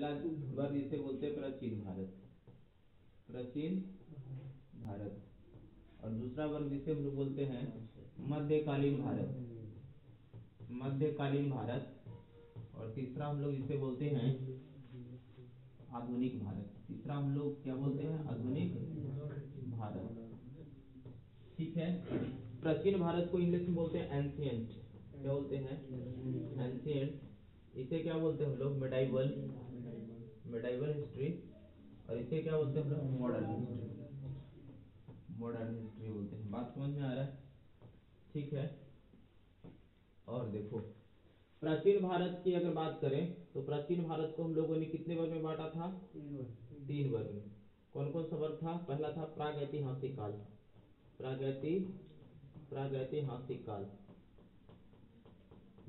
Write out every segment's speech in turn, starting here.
पहला वर्ग इसे बोलते हैं प्राचीन भारत, प्राचीन भारत। और दूसरा वर्ग जिसे हम लोग बोलते हैं मध्यकालीन भारत, मध्यकालीन भारत। और तीसरा हम लोग इसे बोलते हैं आधुनिक भारत। तीसरा हम लोग क्या बोलते हैं? आधुनिक भारत। ठीक है। प्राचीन भारत को इंग्लिश में बोलते हैं एंशिएंट। क्या बोलते हैं? एंशिएंट। इसे क्या बोलते हैं हम लोग? Medieval, medieval history. और इसे क्या बोलते हैं हम लोग? मॉडर्न हिस्ट्री, मॉडर्न हिस्ट्री बोलते हैं। बात समझ में आ रहा है? ठीक है। और देखो, प्राचीन भारत की अगर बात करें तो प्राचीन भारत को हम लोगों ने कितने वर्ग में बांटा था? 3 वर्ग में। कौन कौन सा वर्ग था? पहला था प्रागैतिहासिक काल, प्रागैतिहासिक काल।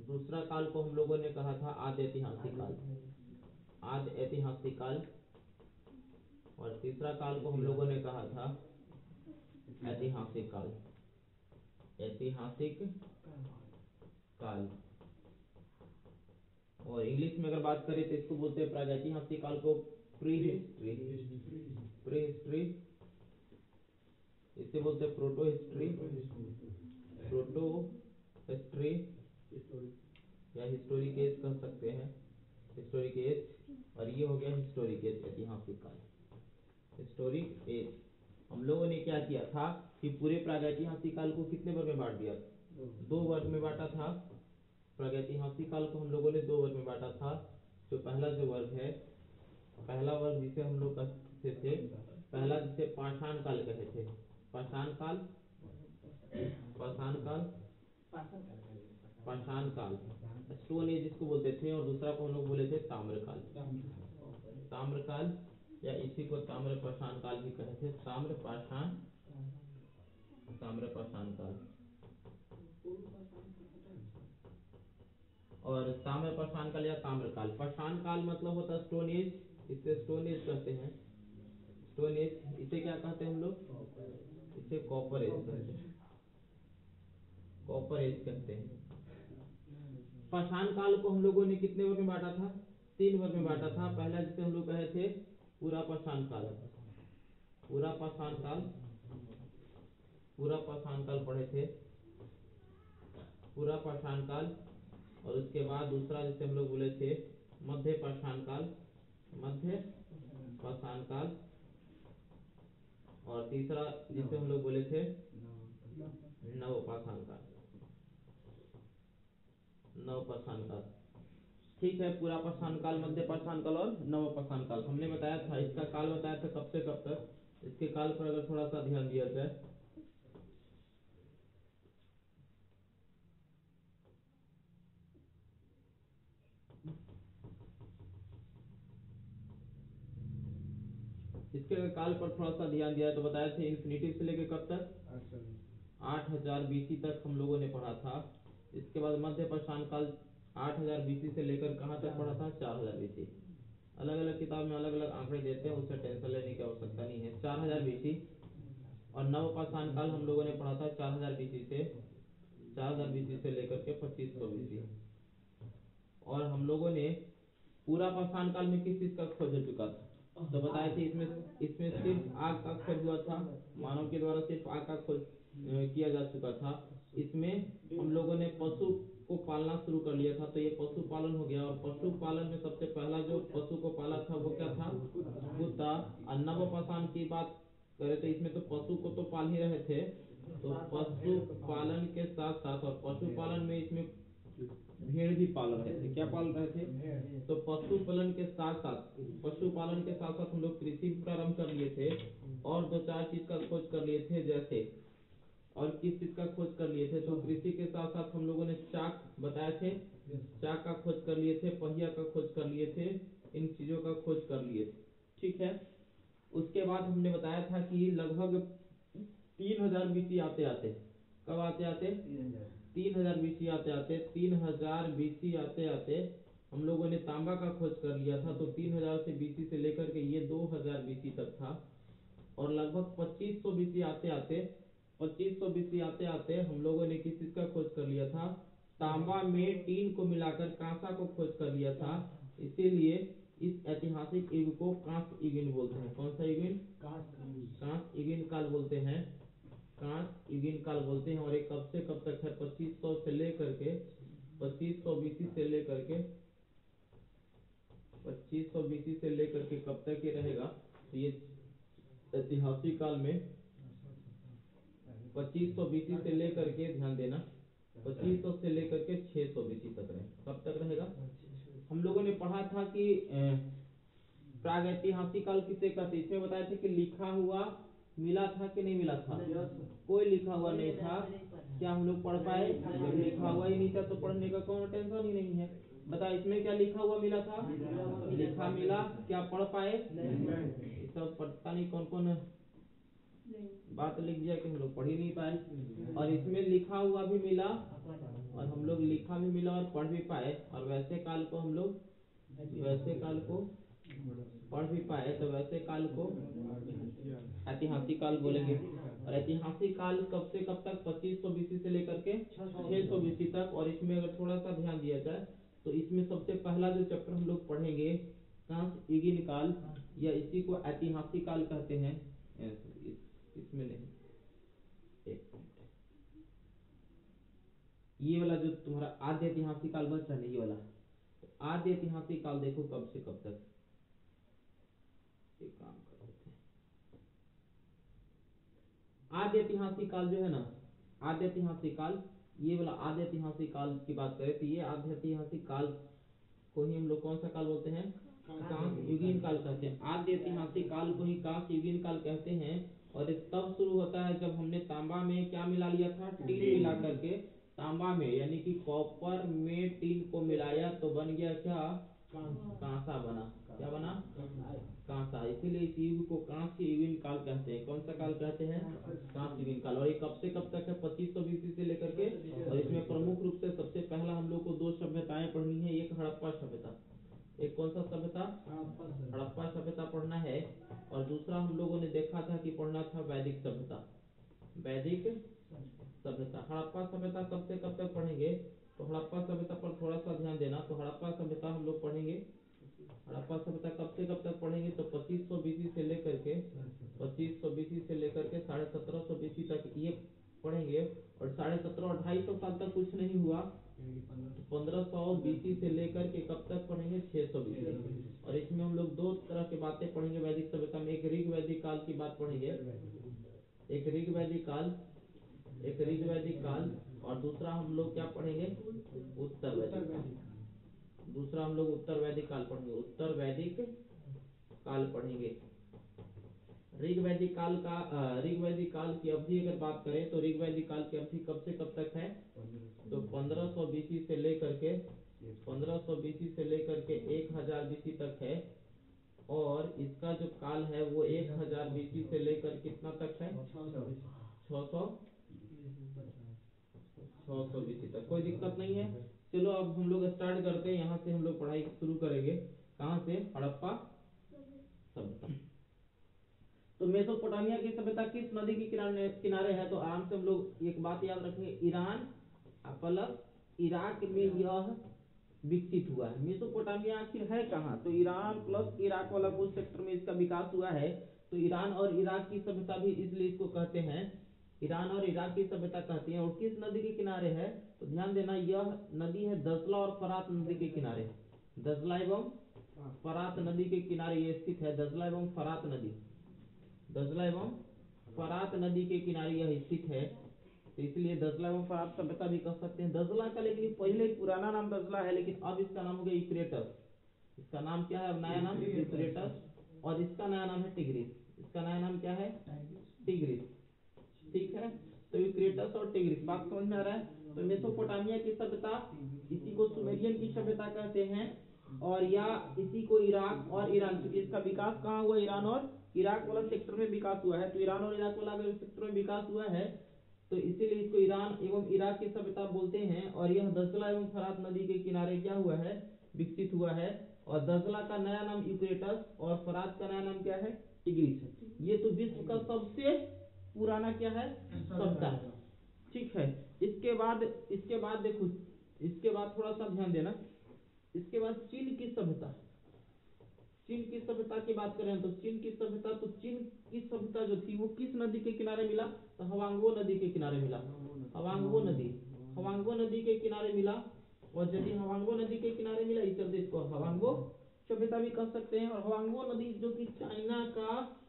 दूसरा काल को हम लोगों ने कहा था आद्य ऐतिहासिक काल, आद्य ऐतिहासिक काल। और तीसरा काल को हम लोगों ने कहा था ऐतिहासिक काल, ऐतिहासिक काल। और इंग्लिश में अगर बात करें तो इसको बोलते हैं प्रागैतिहासिक काल को प्री हिस्ट्री, प्री हिस्ट्री। इसे बोलते हैं प्रोटो हिस्ट्री, प्रोटो हिस्ट्री या हिस्टोरिक एज कह सकते हैं, हिस्टोरिक एज। और ये हो गया हिस्टोरिक एज, ऐतिहासिक काल, हिस्टोरिक एज। हम लोगों ने क्या किया था कि पूरे प्रागैतिहासिक काल को कितने वर्ग में बांट दिया? 2 वर्ग में बांटा था। प्रागैतिहासिक काल को हम लोगों ने 2 वर्ग में बांटा था। जो पहला जो वर्ग है, पहला वर्ग जिसे हम लोग कहते थे, पहला जिसे पाषाण काल कहे थे, पाषाण काल, पाषाण काल, पाषाण काल, स्टोन एज जिसको बोलते थे। और दूसरा को हम लोग बोले थे ताम्रकाल, ताम्रकाल, या इसी को ताम्र पाषाण काल भी कहे थे, ताम्र पाषाण, ताम्र पाषाण काल। और ताम्र पाषाण काल या ताम्रकाल। पाषाण काल मतलब होता है स्टोन एज, इसे स्टोन एज कहते हैं, स्टोन एज। इसे क्या कहते हैं हम लोग? इसे कॉपर एज कहते हैं, कॉपर एज कहते हैं। पाषाण काल को हम लोगों ने कितने वर्ग में बांटा था? 3 वर्ग में बांटा था। पहला जिसे हम लोग कहे थे पूरा पाषाण काल, पूरा पाषाण काल, पूरा पाषाण काल पढ़े थे, पूरा पाषाण काल। और उसके बाद दूसरा जिसे हम लोग बोले थे मध्य पाषाण काल, मध्य पाषाण काल। और तीसरा जिसे हम लोग बोले थे नव पाषाण काल, नव पाषाण काल। ठीक है। पूरा पाषाण काल, मध्य पाषाण काल और नव पाषाण काल हमने बताया था। इसका काल बताया था कब से कब तक। इसके काल पर अगर थोड़ा सा ध्यान दिया जाए, इसके काल पर थोड़ा सा ध्यान दिया तो बताए थे इन्फिनिटिव से लेकर कब तक? 8000 बीसी तक हम लोगों ने पढ़ा था। इसके बाद मध्य पाषाण काल 8000 बीसी से लेकर कहाँ तक पढ़ा था? 4000 बीसी। अलग अलग किताब में अलग अलग आंकड़े देते हैं, उससे टेंशन लेने की आवश्यकता नहीं है। 4000 बीसी। और नव पाषाण काल हम लोगों ने पढ़ा था 4000 बीसी से, 4000 बीसी से लेकर के 2500 बीसी। और हम लोगों ने पूरा पाषाण काल में किस चीज का खोज हो चुका था? तो बताए थे इसमें इसमें सिर्फ आग का खोज हुआ था, मानव के द्वारा सिर्फ आग का खोज किया जा चुका था। इसमें हम लोगों ने पशु को पालना शुरू कर लिया था, तो ये पशुपालन हो गया। और पशुपालन में सबसे पहला जो पशु को पाला था वो क्या था? कुत्ता। और नव पाषाण की बात करें तो इसमें तो पशु को तो पाल ही रहे थे, तो पशुपालन के साथ साथ, और पशुपालन में इसमें भेड़ भी पाल रहे थे। क्या पाल रहे थे? तो पशुपालन के साथ साथ, पशुपालन के साथ साथ हम लोग कृषि प्रारंभ कर लिए थे। और 2-4 चीज का खोज कर लिए थे, जैसे, और किस चीज का खोज कर लिए थे? तो कृषि के साथ साथ हम लोगों ने चाक बताए थे, चाक का खोज कर लिए थे, पहिया का खोज कर लिए थे, इन चीजों का खोज कर लिए थे। ठीक है। उसके बाद हमने बताया था कि लगभग 3000 बीसी आते आते, कब आते आते? 3000 बीसी आते आते, 3000 बीसी आते आते हम लोगों ने तांबा का खोज कर लिया था। तो 3000 से बीसी से लेकर के ये 2000 बीसी तक था। और लगभग 2500 बीसी आते आते, 2500 बीसी आते आते हम लोगों ने किस चीज का खोज कर लिया था? तांबा में टीन को मिलाकर कांसा को खोज कर लिया था। इसीलिए इस ऐतिहासिक युग को कांस्य युगीन बोलते हैं। कौन सा युगीन? कांस्य युगीन काल बोलते हैं। कांस्य युगीन काल बोलते हैं। और ये कब से कब तक है? 2500 से लेकर के 2500 बीसी से लेकर के 2500 बीसी से लेकर के कब तक ये रहेगा? तो ये ऐतिहासिक काल में 2500 बीसी से लेकर के, ध्यान देना, 2500 से लेकर के 600 बीसी तक रहे। कब तक रहेगा? हम लोगों ने पढ़ा था कि प्रागैतिहासिक काल किसे कहते हैं। इसमें बताया था कि लिखा हुआ मिला था कि नहीं मिला था? कोई लिखा हुआ नहीं था। क्या हम लोग पढ़ पाए? जब लिखा हुआ ही नहीं था तो पढ़ने का कोई टेंशन ही नहीं है। बता, इसमें क्या लिखा हुआ मिला था? लिखा मिला। क्या पढ़ पाए? ये सब पता नहीं कौन कौन बात लिख दिया कि हम लोग पढ़ ही नहीं पाए। और इसमें लिखा हुआ भी मिला और हम लोग लिखा भी मिला और पढ़ भी पाए। और वैसे काल को हम लोग पढ़ भी पाए, तो वैसे काल को ऐतिहासिक काल बोलेंगे। और ऐतिहासिक काल कब से कब तक? 2500 बीसी से लेकर के 600 बीसी तक। और इसमें अगर थोड़ा सा ध्यान दिया जाए तो इसमें सबसे पहला जो चैप्टर हम लोग पढ़ेंगे कांस्य युगीन काल, या इसी को ऐतिहासिक काल कहते हैं। इसमें नहीं, एक मिनट, ये वाला जो तुम्हारा आद्य ऐतिहासिक काल बचा नहीं, ये वाला आद्य ऐतिहासिक काल देखो कब से कब तक। एक काम कर लेते हैं, आद्य ऐतिहासिक काल जो है ना, आद्य ऐतिहासिक काल, ये वाला आद्य ऐतिहासिक काल की बात करें तो ये आद्य ऐतिहासिक काल को ही हम लोग कौन सा काल बोलते हैं? कांस्य युगीन काल कहते हैं। आद्य ऐतिहासिक काल को ही कांस्य युगीन काल कहते हैं। और ये तब शुरू होता है जब हमने तांबा में क्या मिला लिया था? टीन मिला करके तांबा में, यानी कि कॉपर में टीन को मिलाया तो बन गया क्या? कांसा बना। क्या बना? कांसा। इसीलिए इस युग को कांस्य युगीन काल कहते हैं। कौन सा काल कहते हैं? कांस्य युगीन काल। और ये कब से कब तक है? 2500 बीसी से लेकर के। और इसमें प्रमुख रूप से सबसे पहला हम लोग को दो सभ्यताएं पढ़नी है। एक हड़प्पा सभ्यता, एक कौन सा सभ्यता? हड़प्पा सभ्यता पढ़ना है। और दूसरा हम लोगों ने देखा था कि पढ़ना था वैदिक सभ्यता। वैदिक सभ्यता, हड़प्पा सभ्यता कब से कब तक पढ़ेंगे? तो हड़प्पा सभ्यता पर थोड़ा सा ध्यान देना। तो हड़प्पा सभ्यता हम लोग पढ़ेंगे, हड़प्पा सभ्यता कब से कब तक पढ़ेंगे? तो 2500 बीसी से लेकर के 2500 बीसी से लेकर के 1750 बीसी तक ये पढ़ेंगे। और 1750 और 250 साल तक कुछ नहीं हुआ तो 1500 बीसी से लेकर के कब तक पढ़ेंगे? 600 बीसी। और इसमें हम लोग दो तरह की बातें पढ़ेंगे वैदिक सभ्यता में। एक ऋग वैदिक काल की बात पढ़ेंगे, एक ऋग वैदिक काल, एक ऋग वैदिक काल। और दूसरा हम लोग क्या पढ़ेंगे? उत्तर वैदिक काल। दूसरा हम लोग उत्तर वैदिक काल पढ़ेंगे, उत्तर वैदिक काल पढ़ेंगे। ऋग वैदिक काल का ऋग वैदिक काल की अवधि अगर बात करें तो ऋग वैदिक काल की अवधि कब से कब तक है? तो 1500 बीसी से लेकर के 1500 बीसी से लेकर के 1000 बीसी तक है। और इसका जो काल है वो 1000 बीसी से लेकर कितना तक है? 600 बीसी तक। कोई दिक्कत नहीं है। चलो अब हम लोग स्टार्ट करते हैं। यहाँ से हम लोग पढ़ाई शुरू करेंगे। कहाँ से? हड़प्पा सभ्यता। तो मेसोपोटामिया की सभ्यता किस नदी के किनारे है? तो आराम से हम लोग एक बात याद रखेंगे, ईरान प्लस इराक में यह विकसित हुआ है। मेसोपोटामिया आखिर है कहाँ? तो ईरान प्लस इराक वाला कुछ सेक्टर में इसका विकास हुआ है। तो ईरान और इराक की सभ्यता भी इसलिए इसको कहते हैं, ईरान और इराक की सभ्यता कहते हैं। और किस नदी के किनारे है? तो ध्यान देना, यह नदी है दजला और फरात नदी के किनारे। दजला एवं फरात नदी के किनारे ये स्थित है। दजला एवं फरात नदी, दजला एवं फरात नदी के किनारे यह स्थित है। तो इसलिए दजला एवं फरात सभ्यता भी कह सकते हैं। दजला का लेकिन पहले पुराना नाम दजला है, लेकिन अब इसका नाम हो गया यूफ्रेटस। इसका नाम क्या है अब? नया नाम यूफ्रेटस। और इसका नया नाम है टिग्रिस। इसका नया नाम क्या है? टिग्रिस। ठीक है, तो यूफ्रेटस और टिग्रिस, बात समझ में आ रहा है? तो मेसोपोटामिया की सभ्यता, इसी को सुमेरियन की सभ्यता कहते हैं। और या इसी को इराक और ईरान, क्योंकि इसका विकास कहाँ हुआ? ईरान और इराक वाला सेक्टर में विकास हुआ है। तो ईरान और इराक वाला अगर सेक्टर में विकास हुआ है तो इसीलिए इसको ईरान एवं इराक की सभ्यता बोलते हैं। और यह दजला एवं फरात नदी के किनारे क्या हुआ है? विकसित हुआ है। और दजला का नया नाम यूफ्रेटस और फरात का नया नाम क्या है? टिग्रिस है। ये तो विश्व का सबसे पुराना क्या है? सभ्यता है। ठीक है, इसके बाद देखो, इसके बाद थोड़ा सा ध्यान देना, इसके बाद चीन की सभ्यता। चीन की सभ्यता की बात करें तो चीन की सभ्यता जो थी वो किस नदी के किनारे मिला? तो हवांगो नदी के किनारे मिला। हवांगो नदी के किनारे मिला। और यदि हवांगो नदी के किनारे मिला इस चलते इसको हवांगो सभ्यता भी कह सकते हैं। और हवांगो नदी जो कि चाइना का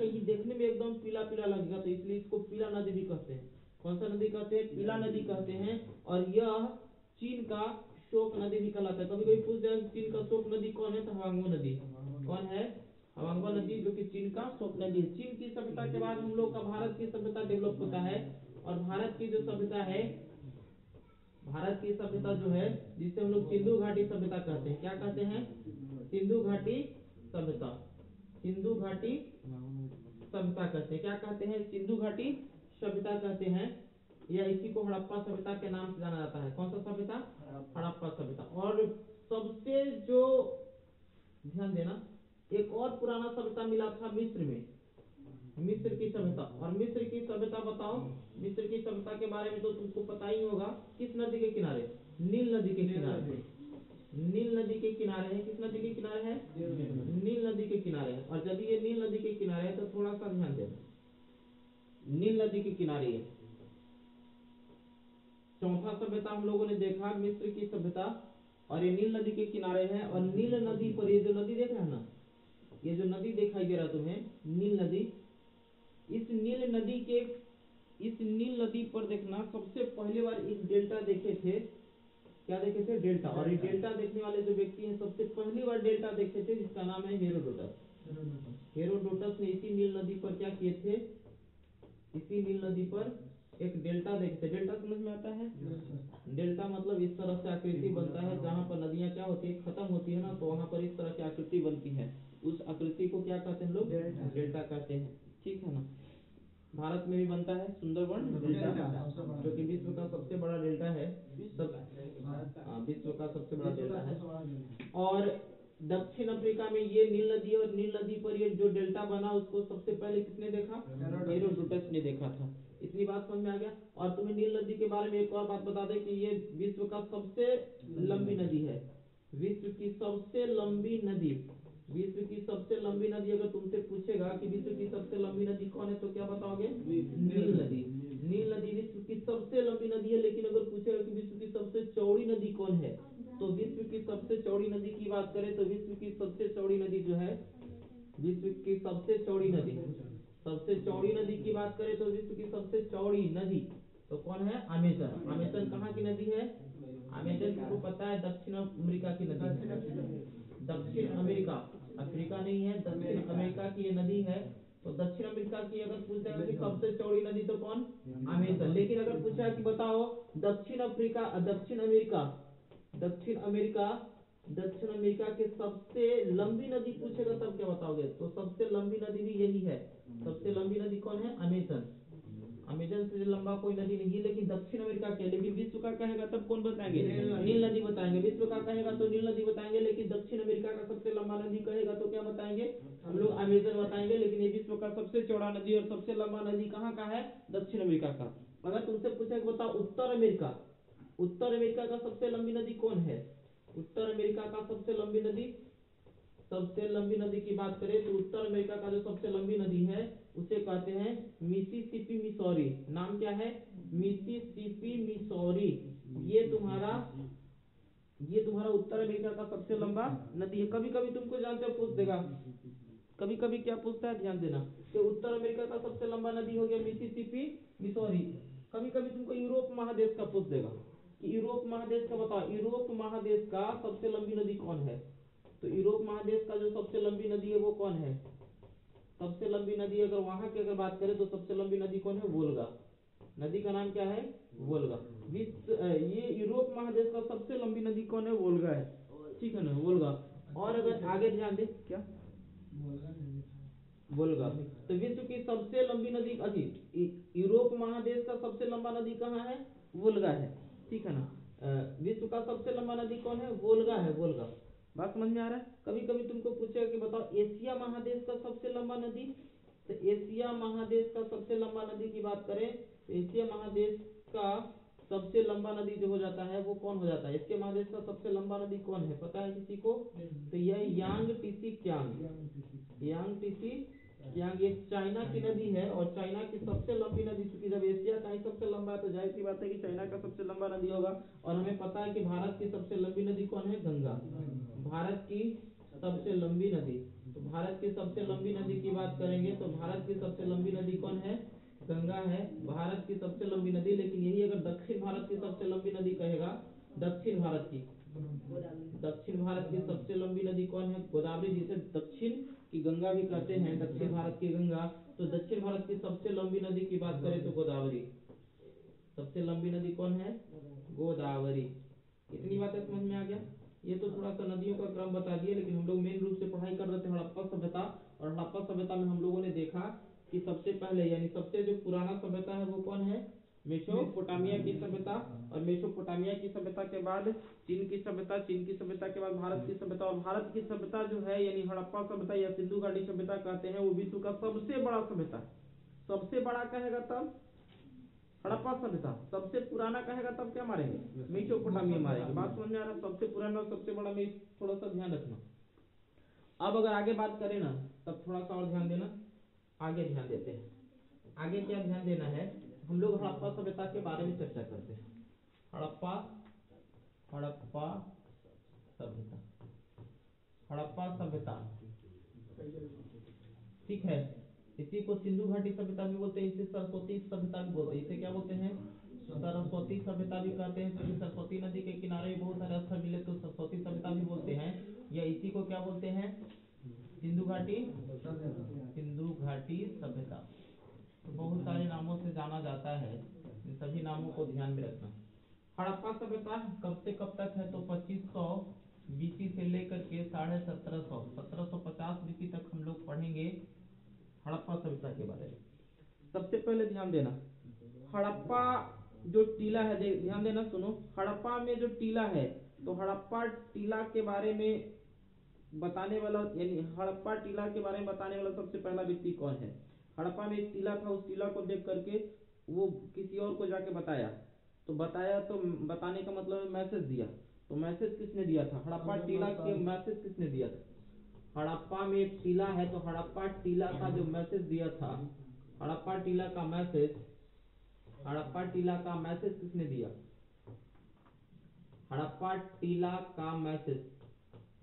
ये देखने में एकदम पीला पीला लगेगा, तो इसलिए इसको पीला नदी भी कहते हैं। कौन सा नदी कहते हैं? पीला नदी कहते हैं। और यह चीन का शोक नदी भी कहलाता है। कभी कभी पूछ जाए चीन का शोक नदी कौन है, तो हवांगो नदी। कौन है? हवांगो नदी, जो कि चीन का शोक नदी है। चीन की सभ्यता के बाद हम लोग का भारत की सभ्यता डेवलप होता है। और भारत की जो सभ्यता है, भारत की सभ्यता जो है, जिसे हम लोग सिंधु घाटी सभ्यता कहते हैं। क्या कहते हैं? सिंधु घाटी सभ्यता। सिंधु घाटी सभ्यता कहते हैं। क्या कहते हैं? सिंधु घाटी सभ्यता कहते हैं। या इसी को हड़प्पा सभ्यता के नाम से जाना जाता है। कौन सा सभ्यता? हड़प्पा सभ्यता। और सबसे जो ध्यान देना, एक और पुराना सभ्यता मिला था मिस्र में, मिस्र की सभ्यता। और मिस्र की सभ्यता बताओ, मिस्र की सभ्यता के बारे में तो तुमको पता ही होगा। किस नदी के किनारे? नील नदी के किनारे। नील नदी के किनारे है। किस नदी के किनारे है? नील नदी के किनारे है। और यदि ये नील नदी के किनारे है तो थोड़ा सा ध्यान देना, नील नदी के किनारे है। चौथा सभ्यता हम लोगों ने देखा मिस्र की सभ्यता, और ये नील नदी के किनारे है। और नील नदी पर ये जो नदी देख रहा है ना, ये जो नदी दिखाई दे रहा तुम्हें, नील नदी, इस नील नदी पर देखना, सबसे पहले बार एक डेल्टा देखे थे। क्या देखे थे? डेल्टा। और ये डेल्टा देखने वाले जो व्यक्ति हैं, सबसे पहली बार डेल्टा देखे थे, जिसका नाम है हेरोडोटस। हेरोडोटस ने इसी नील नदी पर क्या किए थे? इसी नील नदी पर एक डेल्टा देखे थे। डेल्टा समझ में आता है? डेल्टा मतलब इस तरह से आकृति बनता है, जहां पर नदियां क्या होती है? खत्म होती है ना, तो वहां पर इस तरह की आकृति बनती है। उस आकृति को क्या कहते हैं लोग? डेल्टा कहते हैं। ठीक है ना? भारत में भी बनता है सुंदरबन डेल्टा, जो कि विश्व का सबसे बड़ा डेल्टा है। विश्व का सबसे बड़ा डेल्टा है। और दक्षिण अफ्रीका में ये नील नदी, और नील नदी पर ये जो डेल्टा बना, उसको सबसे पहले किसने देखा? हेरोडोटस ने देखा था। इतनी बात समझ में आ गया। और तुम्हें नील नदी के बारे में एक और बात बता दें कि ये विश्व का सबसे लंबी नदी है। विश्व की सबसे लंबी नदी। विश्व की सबसे लंबी नदी अगर तुमसे पूछेगा कि विश्व की सबसे लंबी नदी कौन है, तो क्या बताओगे? नील नदी। नील नदी विश्व की सबसे लंबी नदी है। लेकिन अगर पूछेगा कि विश्व की सबसे चौड़ी नदी कौन है, तो विश्व की सबसे चौड़ी नदी की बात करें तो विश्व की सबसे चौड़ी नदी जो है, विश्व की सबसे चौड़ी नदी की बात करें तो विश्व की सबसे चौड़ी नदी तो कौन है? अमेजन। अमेजन कहाँ की नदी है? अमेजन तुमको पता है दक्षिण अमेरिका की नदी है। दक्षिण अमेरिका, अफ्रीका नहीं है, दक्षिण अमेरिका की ये नदी है। तो दक्षिण अमेरिका की अगर पूछेगा कि सबसे चौड़ी नदी तो कौन? अमेजन। लेकिन अगर पूछा कि बताओ दक्षिण अमेरिका के सबसे लंबी नदी पूछेगा तब क्या बताओगे? तो सबसे लंबी नदी भी यही है। सबसे लंबी नदी कौन है? अमेजन। अमेजन से लंबा कोई नदी नहीं है, लेकिन दक्षिण अमेरिका के। लेकिन विश्व का कहेगा तब कौन बताएंगे? नील नदी बताएंगे। विश्व का कहेगा तो नील नदी बताएंगे, लेकिन दक्षिण अमेरिका का सबसे लंबा नदी कहेगा तो क्या बताएंगे? हम लोग अमेजन बताएंगे। लेकिन ये विश्व का सबसे चौड़ा नदी और सबसे लंबा नदी कहाँ का है? दक्षिण अमेरिका का। अगर तुमसे पूछे बताओ उत्तर अमेरिका का सबसे लंबी नदी कौन है? उत्तर अमेरिका का सबसे लंबी नदी की बात करें तो उत्तर अमेरिका का जो सबसे लंबी नदी है उसे कहते हैं मिसिसिपी मिसौरी। नाम क्या है? Mississippi Missouri. ये तुम्हारा उत्तर अमेरिका का सबसे लंबा नदी है। कभी कभी तुमको जानते हो पूछ देगा, कभी कभी क्या पूछता है, ध्यान देना, कि उत्तर अमेरिका का सबसे लंबा नदी हो गया मिसिसिपी मिसौरी। कभी कभी तुमको यूरोप महादेश का पूछ देगा कि यूरोप महादेश का बताओ, यूरोप महादेश का सबसे लंबी नदी कौन है? तो यूरोप महादेश का जो सबसे लंबी नदी है वो कौन है? सबसे लंबी नदी अगर वहां की अगर बात करें तो सबसे लंबी नदी कौन है? वोल्गा। नदी का नाम क्या है? वोल्गा। ये यूरोप महादेश का सबसे लंबी नदी कौन है? वोल्गा है। ठीक है ना? वोल्गा। और अगर आगे ध्यान दे, क्या वोल्गा। तो विश्व की सबसे लंबी नदी यूरोप महादेश का सबसे लंबा नदी कहाँ है? वोल्गा है। ठीक है ना? विश्व का सबसे लंबा नदी कौन है? वोल्गा है। वोल्गा। बात समझ में आ रहा है? कभी कभी तुमको पूछेगा कि बताओ एशिया महादेश का सबसे लंबा नदी। तो एशिया महादेश का सबसे लंबा नदी की बात करें तो एशिया महादेश का सबसे लंबा नदी जो हो जाता है वो कौन हो जाता है? इसके महादेश का सबसे लंबा नदी कौन है, पता है किसी को? तो यह यांग टीसी क्यांग, यांग टीसी क्यांग, ये चाइना की नदी है और चाइना की सबसे लंबी नदी, चूंकि जब एशिया का ही सबसे लंबा है तो जाहिर सी बात है कि चाइना का सबसे लंबा नदी होगा। और हमें पता है कि भारत की सबसे लंबी नदी कौन है? गंगा। भारत की सबसे लंबी नदी, तो भारत की सबसे लंबी नदी की बात करेंगे तो भारत की सबसे लंबी नदी कौन है? गंगा है भारत की सबसे लंबी नदी। लेकिन यही अगर दक्षिण भारत की सबसे लंबी नदी कहेगा, दक्षिण भारत की, दक्षिण भारत की सबसे लंबी नदी कौन है? गोदावरी, जिसे दक्षिण की गंगा भी कहते हैं, दक्षिण भारत की गंगा। तो दक्षिण भारत की सबसे लंबी नदी की बात करें तो गोदावरी, सबसे लंबी नदी कौन है? गोदावरी। इतनी बातें समझ में आ गया? ये तो थोड़ा सा नदियों का क्रम बता दिए, लेकिन हम लोग मेन रूप से पढ़ाई कर रहे थे हड़प्पा सभ्यता, और हड़प्पा सभ्यता में हम लोगों ने देखा कि सबसे पहले यानी सबसे जो पुराना सभ्यता है वो कौन है? मेसोपोटामिया की सभ्यता। और मेसोपोटामिया की सभ्यता के बाद चीन की सभ्यता, चीन की सभ्यता के बाद भारत की सभ्यता। और भारत की सभ्यता जो है यानी हड़प्पा सभ्यता या सिंधु घाटी सभ्यता कहते हैं, वो विश्व का सबसे बड़ा सभ्यता है। सबसे बड़ा कहेगा तब हड़प्पा सभ्यता, सबसे पुराना कहेगा तब क्या मारेंगे? मेसोपोटामिया मारेंगे। बात समझ में आ रहा है? सबसे पुराना और सबसे बड़ा में थोड़ा सा ध्यान रखना। अब अगर आगे बात करें ना तब थोड़ा सा और ध्यान देना, आगे ध्यान देते हैं। आगे क्या ध्यान देना है, हम लोग हड़प्पा सभ्यता के बारे में चर्चा करते हैं। हड़प्पा हड़प्पा सभ्यता, हड़प्पा सभ्यता, ठीक है। इसी को सिंधु घाटी सभ्यता भी बोलते हैं, इसे सरस्वती सभ्यता भी बोलते हैं। इसे क्या बोलते हैं? सरस्वती सभ्यता भी कहते हैं, क्योंकि सरस्वती नदी के किनारे बहुत सारे स्थल मिले तो सरस्वती सभ्यता भी बोलते हैं। या इसी को क्या बोलते हैं? सिंधु घाटी, सिंधु घाटी सभ्यता। तो बहुत सारे नामों से जाना जाता है, इन सभी नामों को ध्यान में रखना। हड़प्पा सभ्यता कब से कब तक है? तो 2500 बीसी से लेकर के 1750 बीसी तक हम लोग पढ़ेंगे हड़प्पा सभ्यता के बारे में। सबसे पहले ध्यान देना, हड़प्पा जो टीला है, ध्यान देना, सुनो। हड़प्पा में जो टीला है, तो हड़प्पा टीला के बारे में बताने वाला यानी हड़प्पा टीला के बारे में बताने वाला सबसे पहला व्यक्ति कौन है? हड़प्पा में एक टीला था, उस टीला को देख करके वो किसी और को जाके बताया, तो बताया तो बताने का मतलब मैसेज दिया। तो मैसेज किसने दिया था? हड़प्पा टीला के मैसेज किसने दिया था? हड़प्पा में एक टीला है, तो हड़प्पा टीला का जो मैसेज दिया था, हड़प्पा टीला का मैसेज, हड़प्पा टीला का मैसेज किसने दिया? हड़प्पा टीला का मैसेज,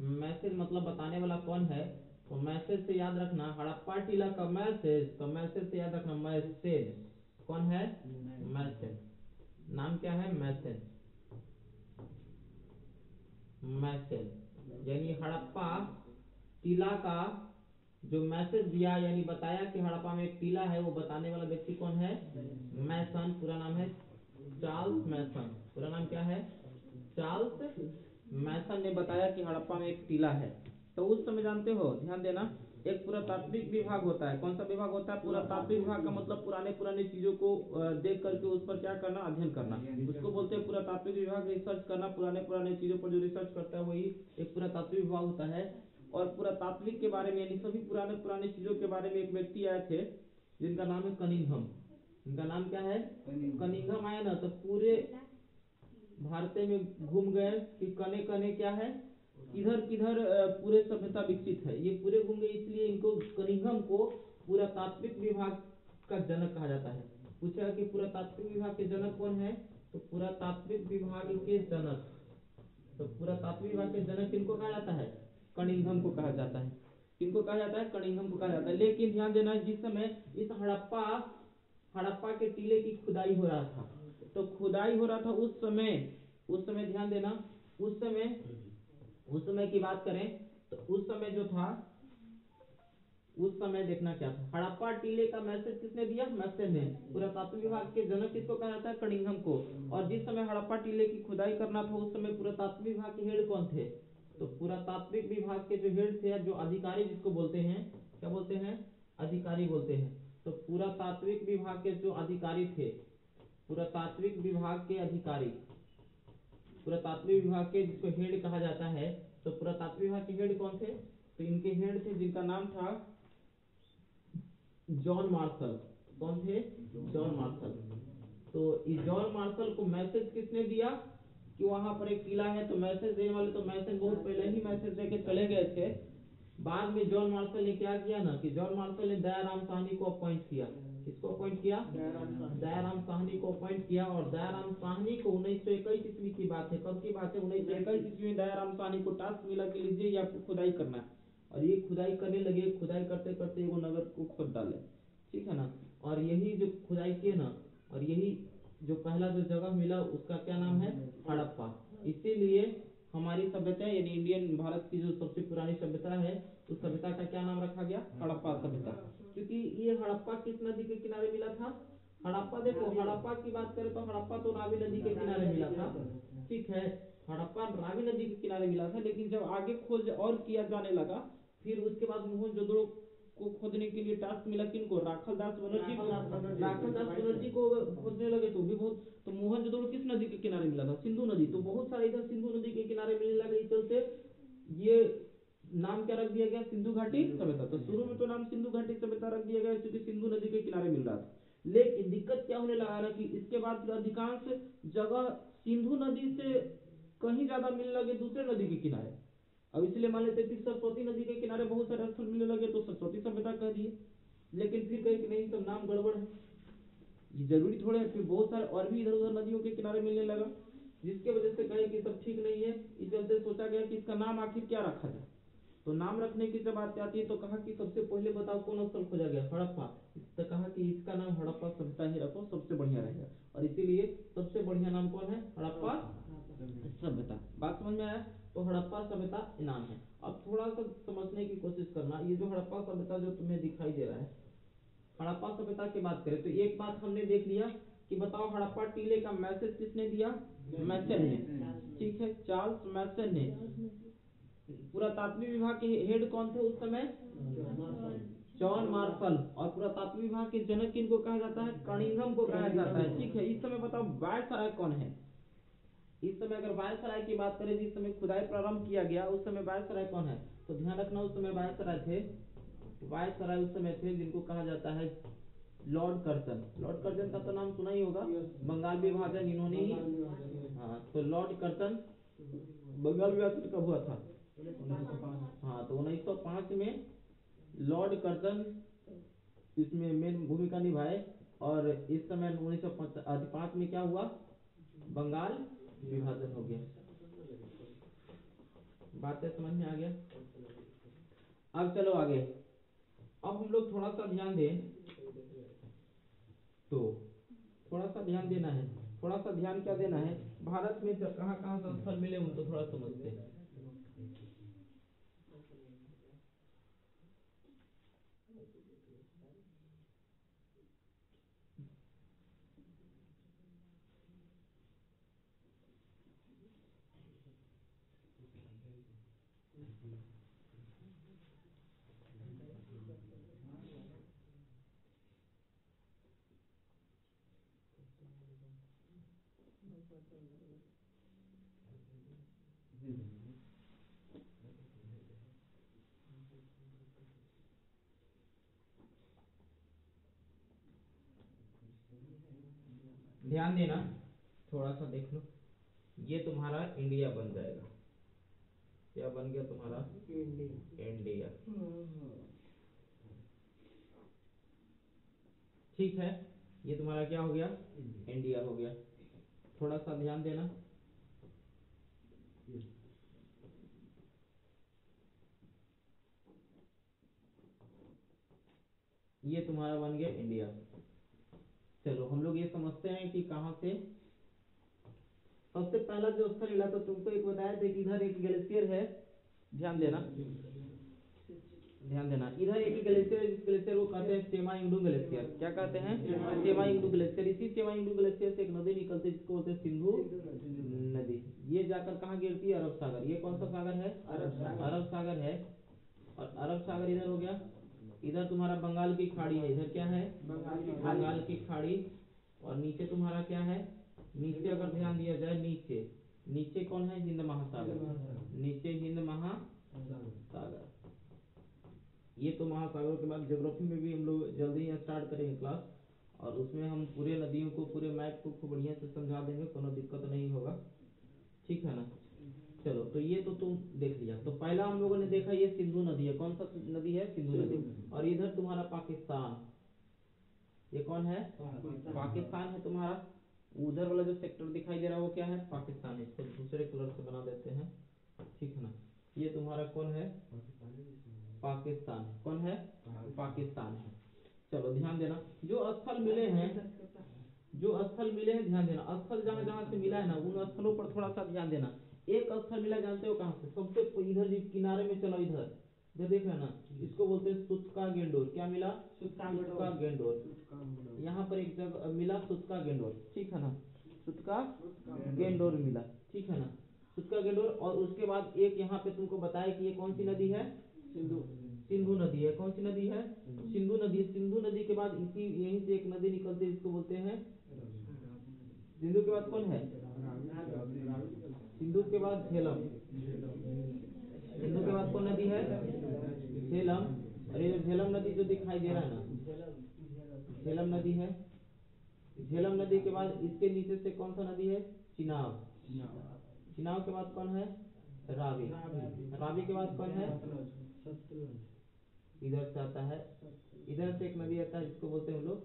मैसेज मतलब बताने वाला कौन है? तो मैसेज से याद रखना, हड़प्पा टीला का मैसेज, तो मैसेज से याद रखना मैसेज कौन है? मैसेज। नाम क्या है? Message, message. यानी हड़प्पा टीला का जो मैसेज दिया यानी बताया कि हड़प्पा में एक टीला है, वो बताने वाला व्यक्ति कौन है? मैसन। पूरा नाम है चार्ल्स मैसन। पूरा नाम क्या है? चार्ल्स मैसन ने बताया कि हड़प्पा में एक टीला है। तो उस समय जानते हो, ध्यान देना, एक पुरातात्विक विभाग होता है। कौन सा विभाग होता है? पुरातात्विक विभाग का मतलब पुराने पुराने चीजों को देख करके उस पर क्या करना? अध्ययन करना, उसको बोलते हैं पुरातात्विक विभाग। रिसर्च करना, पुराने पुराने चीजों पर जो रिसर्च करता है वही एक पुरातात्विक विभाग होता है। और पुरातात्विक के बारे में यानी सभी पुराने पुराने चीजों के बारे में एक व्यक्ति आए थे जिनका नाम है कनिंघम। इनका नाम क्या है? कनिंघम आया ना, तो पूरे भारत में घूम गए कि कने कने क्या है, किधर किधर पूरे सभ्यता विकसित है। ये पूरे घूम गए, इसलिए इनको कनिंघम को पुरातात्विक विभाग का जनक कहा जाता है। पूछा कि पुरातात्विक विभाग के जनक कौन है? तो पुरातात्विक विभाग के जनक, तो पुरातात्विक विभाग के जनक किनको कहा जाता है? कनिंघम को कहा जाता है। किनको कहा जाता है? कनिंघम को कहा जाता है। लेकिन ध्यान देना, जिस समय इस हड़प्पा के टीले की खुदाई हो रहा था, तो खुदाई हो रहा था उस समय ध्यान देना, उस समय की बात करें तो उस समय जो था, उस समय देखना क्या था? हड़प्पा टीले का मैसेज किसने दिया? मैसेज ने। पुरातात्विक विभाग के जनक किसको कहा जाता है? कनिंघम को। और जिस समय हड़प्पा टीले की खुदाई करना था उस समय पुरातात्विक विभाग के हेड कौन थे? तो पुरातात्विक विभाग के जो हेड थे, जो अधिकारी जिसको बोलते हैं, क्या बोलते हैं? अधिकारी बोलते हैं। तो पुरातात्विक विभाग के जो अधिकारी थे, पुरातात्विक विभाग के अधिकारी, पुरातात्विक विभाग के जिसको हेड कहा जाता है, तो पुरातात्विक विभाग के हेड कौन थे? तो इनके हेड थे जिनका नाम था जॉन मार्शल। कौन थे? John Marshall. तो इस जॉन मार्शल को मैसेज किसने दिया कि वहां पर एक किला है, तो मैसेज देने वाले तो मैसेज बहुत पहले ही मैसेज देके चले गए थे। बाद में जॉन मार्शल ने क्या किया ना कि जॉन मार्शल ने दयाराम साहनी को अपॉइंट किया। किसको अपॉइंट किया? दयाराम साहनी को अपॉइंट किया। और दयाराम साहनी को 1921 ईस्वी की बात है। कब की बात है? 1921 ईस्वी में दयाराम साहनी को टास्क मिला कि लीजिए ये आपको खुदाई करना है, और ये खुदाई करने लगे। खुदाई करते करते वो नगर को खोद डाले, ठीक है ना। और यही जो खुदाई किए ना, और यही जो पहला जो जगह मिला उसका क्या नाम है? हड़प्पा। इसीलिए हमारी सभ्यता यानी इंडियन भारत की जो सबसे पुरानी सभ्यता है उस सभ्यता का क्या नाम रखा गया? हड़प्पा सभ्यता। क्योंकि ये हड़प्पा किस नदी के किनारे मिला था? हड़प्पा, देखो हड़प्पा की बात करें तो हड़प्पा तो रावी नदी के किनारे मिला था, ठीक है। हड़प्पा रावी नदी के किनारे मिला था, लेकिन जब आगे खोज और किया जाने लगा, फिर उसके बाद मोहनजोदड़ो को खोदने के लिए टास्क मिला। किनको? राखलदास बनर्जी को। राखलदास बनर्जी को खोजने लगे तो भी बहुत, तो मोहनजोदड़ो किस नदी के किनारे मिला था? सिंधु नदी। तो बहुत सारे इधर सिंधु नदी के किनारे मिलने लगे, इस चलते ये नाम क्या रख दिया गया? सिंधु घाटी सभ्यता। तो शुरू में तो नाम सिंधु घाटी सभ्यता रख दिया गया क्योंकि सिंधु नदी के किनारे मिल रहा था। लेकिन दिक्कत क्या होने लगा ना कि इसके बाद फिर अधिकांश जगह सिंधु नदी से कहीं ज्यादा मिलने लगे दूसरे नदी के किनारे। अब इसलिए मान लेते फिर सरस्वती नदी के किनारे बहुत सारे स्थल मिलने लगे तो सरस्वती सभ्यता कह दिए। लेकिन फिर कहे कि नहीं सब नाम गड़बड़ है, ये जरूरी थोड़े है। फिर बहुत सारे और भी इधर उधर नदियों के किनारे मिलने लगा, जिसके वजह से कहे कि सब ठीक नहीं है। इस चलते सोचा गया कि इसका नाम आखिर क्या रखा जाए। तो नाम रखने की जब बात आती है तो कहा कि सबसे पहले बताओ कौन स्थल खोजा गया? हड़प्पा। तो कहा कि इसका नाम हड़प्पा सभ्यता ही रखो, सबसे बढ़िया रहेगा। और इसीलिए सबसे बढ़िया नाम कौन है? हड़प्पा सभ्यता। बात समझ में आया? तो हड़प्पा सभ्यता नाम है। अब थोड़ा सा समझने की कोशिश करना, ये जो हड़प्पा सभ्यता जो तुम्हें दिखाई दे रहा है, हड़प्पा सभ्यता की बात करें तो एक बात हमने देख लिया कि बताओ हड़प्पा टीले का मैसेज किसने दिया? मैसन ने, ठीक है, चार्ल्स मैसन ने। पुरातात्विक विभाग के हेड कौन थे उस समय? John Marshall. और पुरातात्विक विभाग के जनक किनको कहा जाता है? कनिंघम को कहा जाता है, ठीक है। इस समय बताओ वायसराय कौन है? इस समय अगर वायसराय की बात करें, जिस समय खुदाई प्रारंभ किया गया उस समय वायसराय कौन है? तो ध्यान रखना उस समय वायसराय थे, वायसराय उस समय थे जिनको कहा जाता है लॉर्ड कर्जन। लॉर्ड कर्जन का तो नाम सुना ही होगा, बंगाल विभाजन इन्होंने ही। हाँ, तो लॉर्ड कर्जन, बंगाल विभाजन कब हुआ था? 1905। हाँ, तो 1905 में लॉर्ड कर्जन इसमें मेन भूमिका निभाए। और इस समय 1905 में क्या हुआ? बंगाल विभाजन हो गया। बातें समझ में आ गया? अब चलो आगे। अब हम लोग थोड़ा सा ध्यान दें, तो थोड़ा सा ध्यान देना है। थोड़ा सा ध्यान क्या देना है? भारत में जब कहाँ कहाँ से स्थल मिले उनको थोड़ा समझते हैं। ध्यान देना, थोड़ा सा देख लो। ये तुम्हारा इंडिया बन जाएगा। क्या बन गया तुम्हारा? इंडिया। ठीक है, ये तुम्हारा क्या हो गया? इंडिया हो गया। थोड़ा सा ध्यान देना। ये तुम्हारा बन गया इंडिया। चलो हम लोग ये समझते हैं कि कहां से सबसे पहला जो स्थल मिला था। तुमको एक बताया था कि इधर एक ग्लेशियर है, ध्यान देना, ध्यान देना। इधर एक ग्लेशियर है, जिस ग्लेशियर को कहते हैं सेमा इंगडू ग्लेशियर। क्या कहते हैं? सेमा इंगडू ग्लेशियर। इसी सेमा इंगडू ग्लेशियर से एक नदी निकलती है जिसको बोलते हैं सिंधु नदी। ये जाकर कहाँ गिरती है? अरब सागर। ये कौन सा सागर है? अरब सागर है। और अरब सागर इधर हो गया। इधर तुम्हारा बंगाल की खाड़ी है। इधर क्या है? बंगाल की खाड़ी। और नीचे तुम्हारा क्या है? नीचे अगर ध्यान दिया जाए, नीचे नीचे कौन है? हिंद महासागर। नीचे हिंद महासागर। ये तो महासागरों के बाद ज्योग्राफी में भी हम लोग जल्दी ही स्टार्ट करेंगे क्लास। और उसमें हम पूरे नदियों को, पूरे मैप को खूब बढ़िया से समझा देंगे, कोनो दिक्कत नहीं होगा, ठीक है ना। चलो, तो ये तो तुम देख लिया। तो पहला हम लोगों ने देखा ये सिंधु नदी है। कौन सा नदी है? सिंधु नदी। और इधर तुम्हारा पाकिस्तान, ये कौन है? पाकिस्तान है तुम्हारा। उधर वाला जो सेक्टर दिखाई दे रहा है वो क्या है? पाकिस्तान है। इसको दूसरे कलर से बना देते हैं, ठीक है ना। ये तुम्हारा कौन है? पाकिस्तान। कौन है? पाकिस्तान है। चलो ध्यान देना, जो स्थल मिले हैं, जो स्थल मिले हैं, ध्यान देना, स्थल जहां जहां से मिला है ना, उन स्थलों पर थोड़ा सा ध्यान देना। एक स्थल मिला, जानते हो कहाँ से? सबसे इधर जो किनारे में चलो, इधर इधर देख रहे ना, इसको बोलते हैं सुत्का गेंडोर। क्या मिला? सुत्का गेंडोर। यहाँ पर एक जगह मिला सुत्का गेंडोर, ठीक है ना। सुत्का गेंडोर मिला, ठीक है ना, सुत्का गेंडोर। और उसके बाद एक यहाँ पे तुमको बताया कि ये कौन सी नदी है? सिंधु नदी है। कौन सी नदी है? सिंधु नदी। सिंधु नदी के बाद इसी यहीं से एक नदी निकलती है, जिसको बोलते हैं, सिंधु के बाद कौन है? सिंधु के बाद झेलम। सिंधु के बाद कौन नदी है? झेलम। और ये जो झेलम नदी जो दिखाई दे रहा है ना, झेलम नदी है। झेलम नदी के बाद इसके नीचे से कौन सा नदी है? चिनाब। चिनाब के बाद कौन है? रावी। रावी के बाद कौन है? इधर से आता है, इधर से एक नदी आता है जिसको बोलते हैं हम लोग,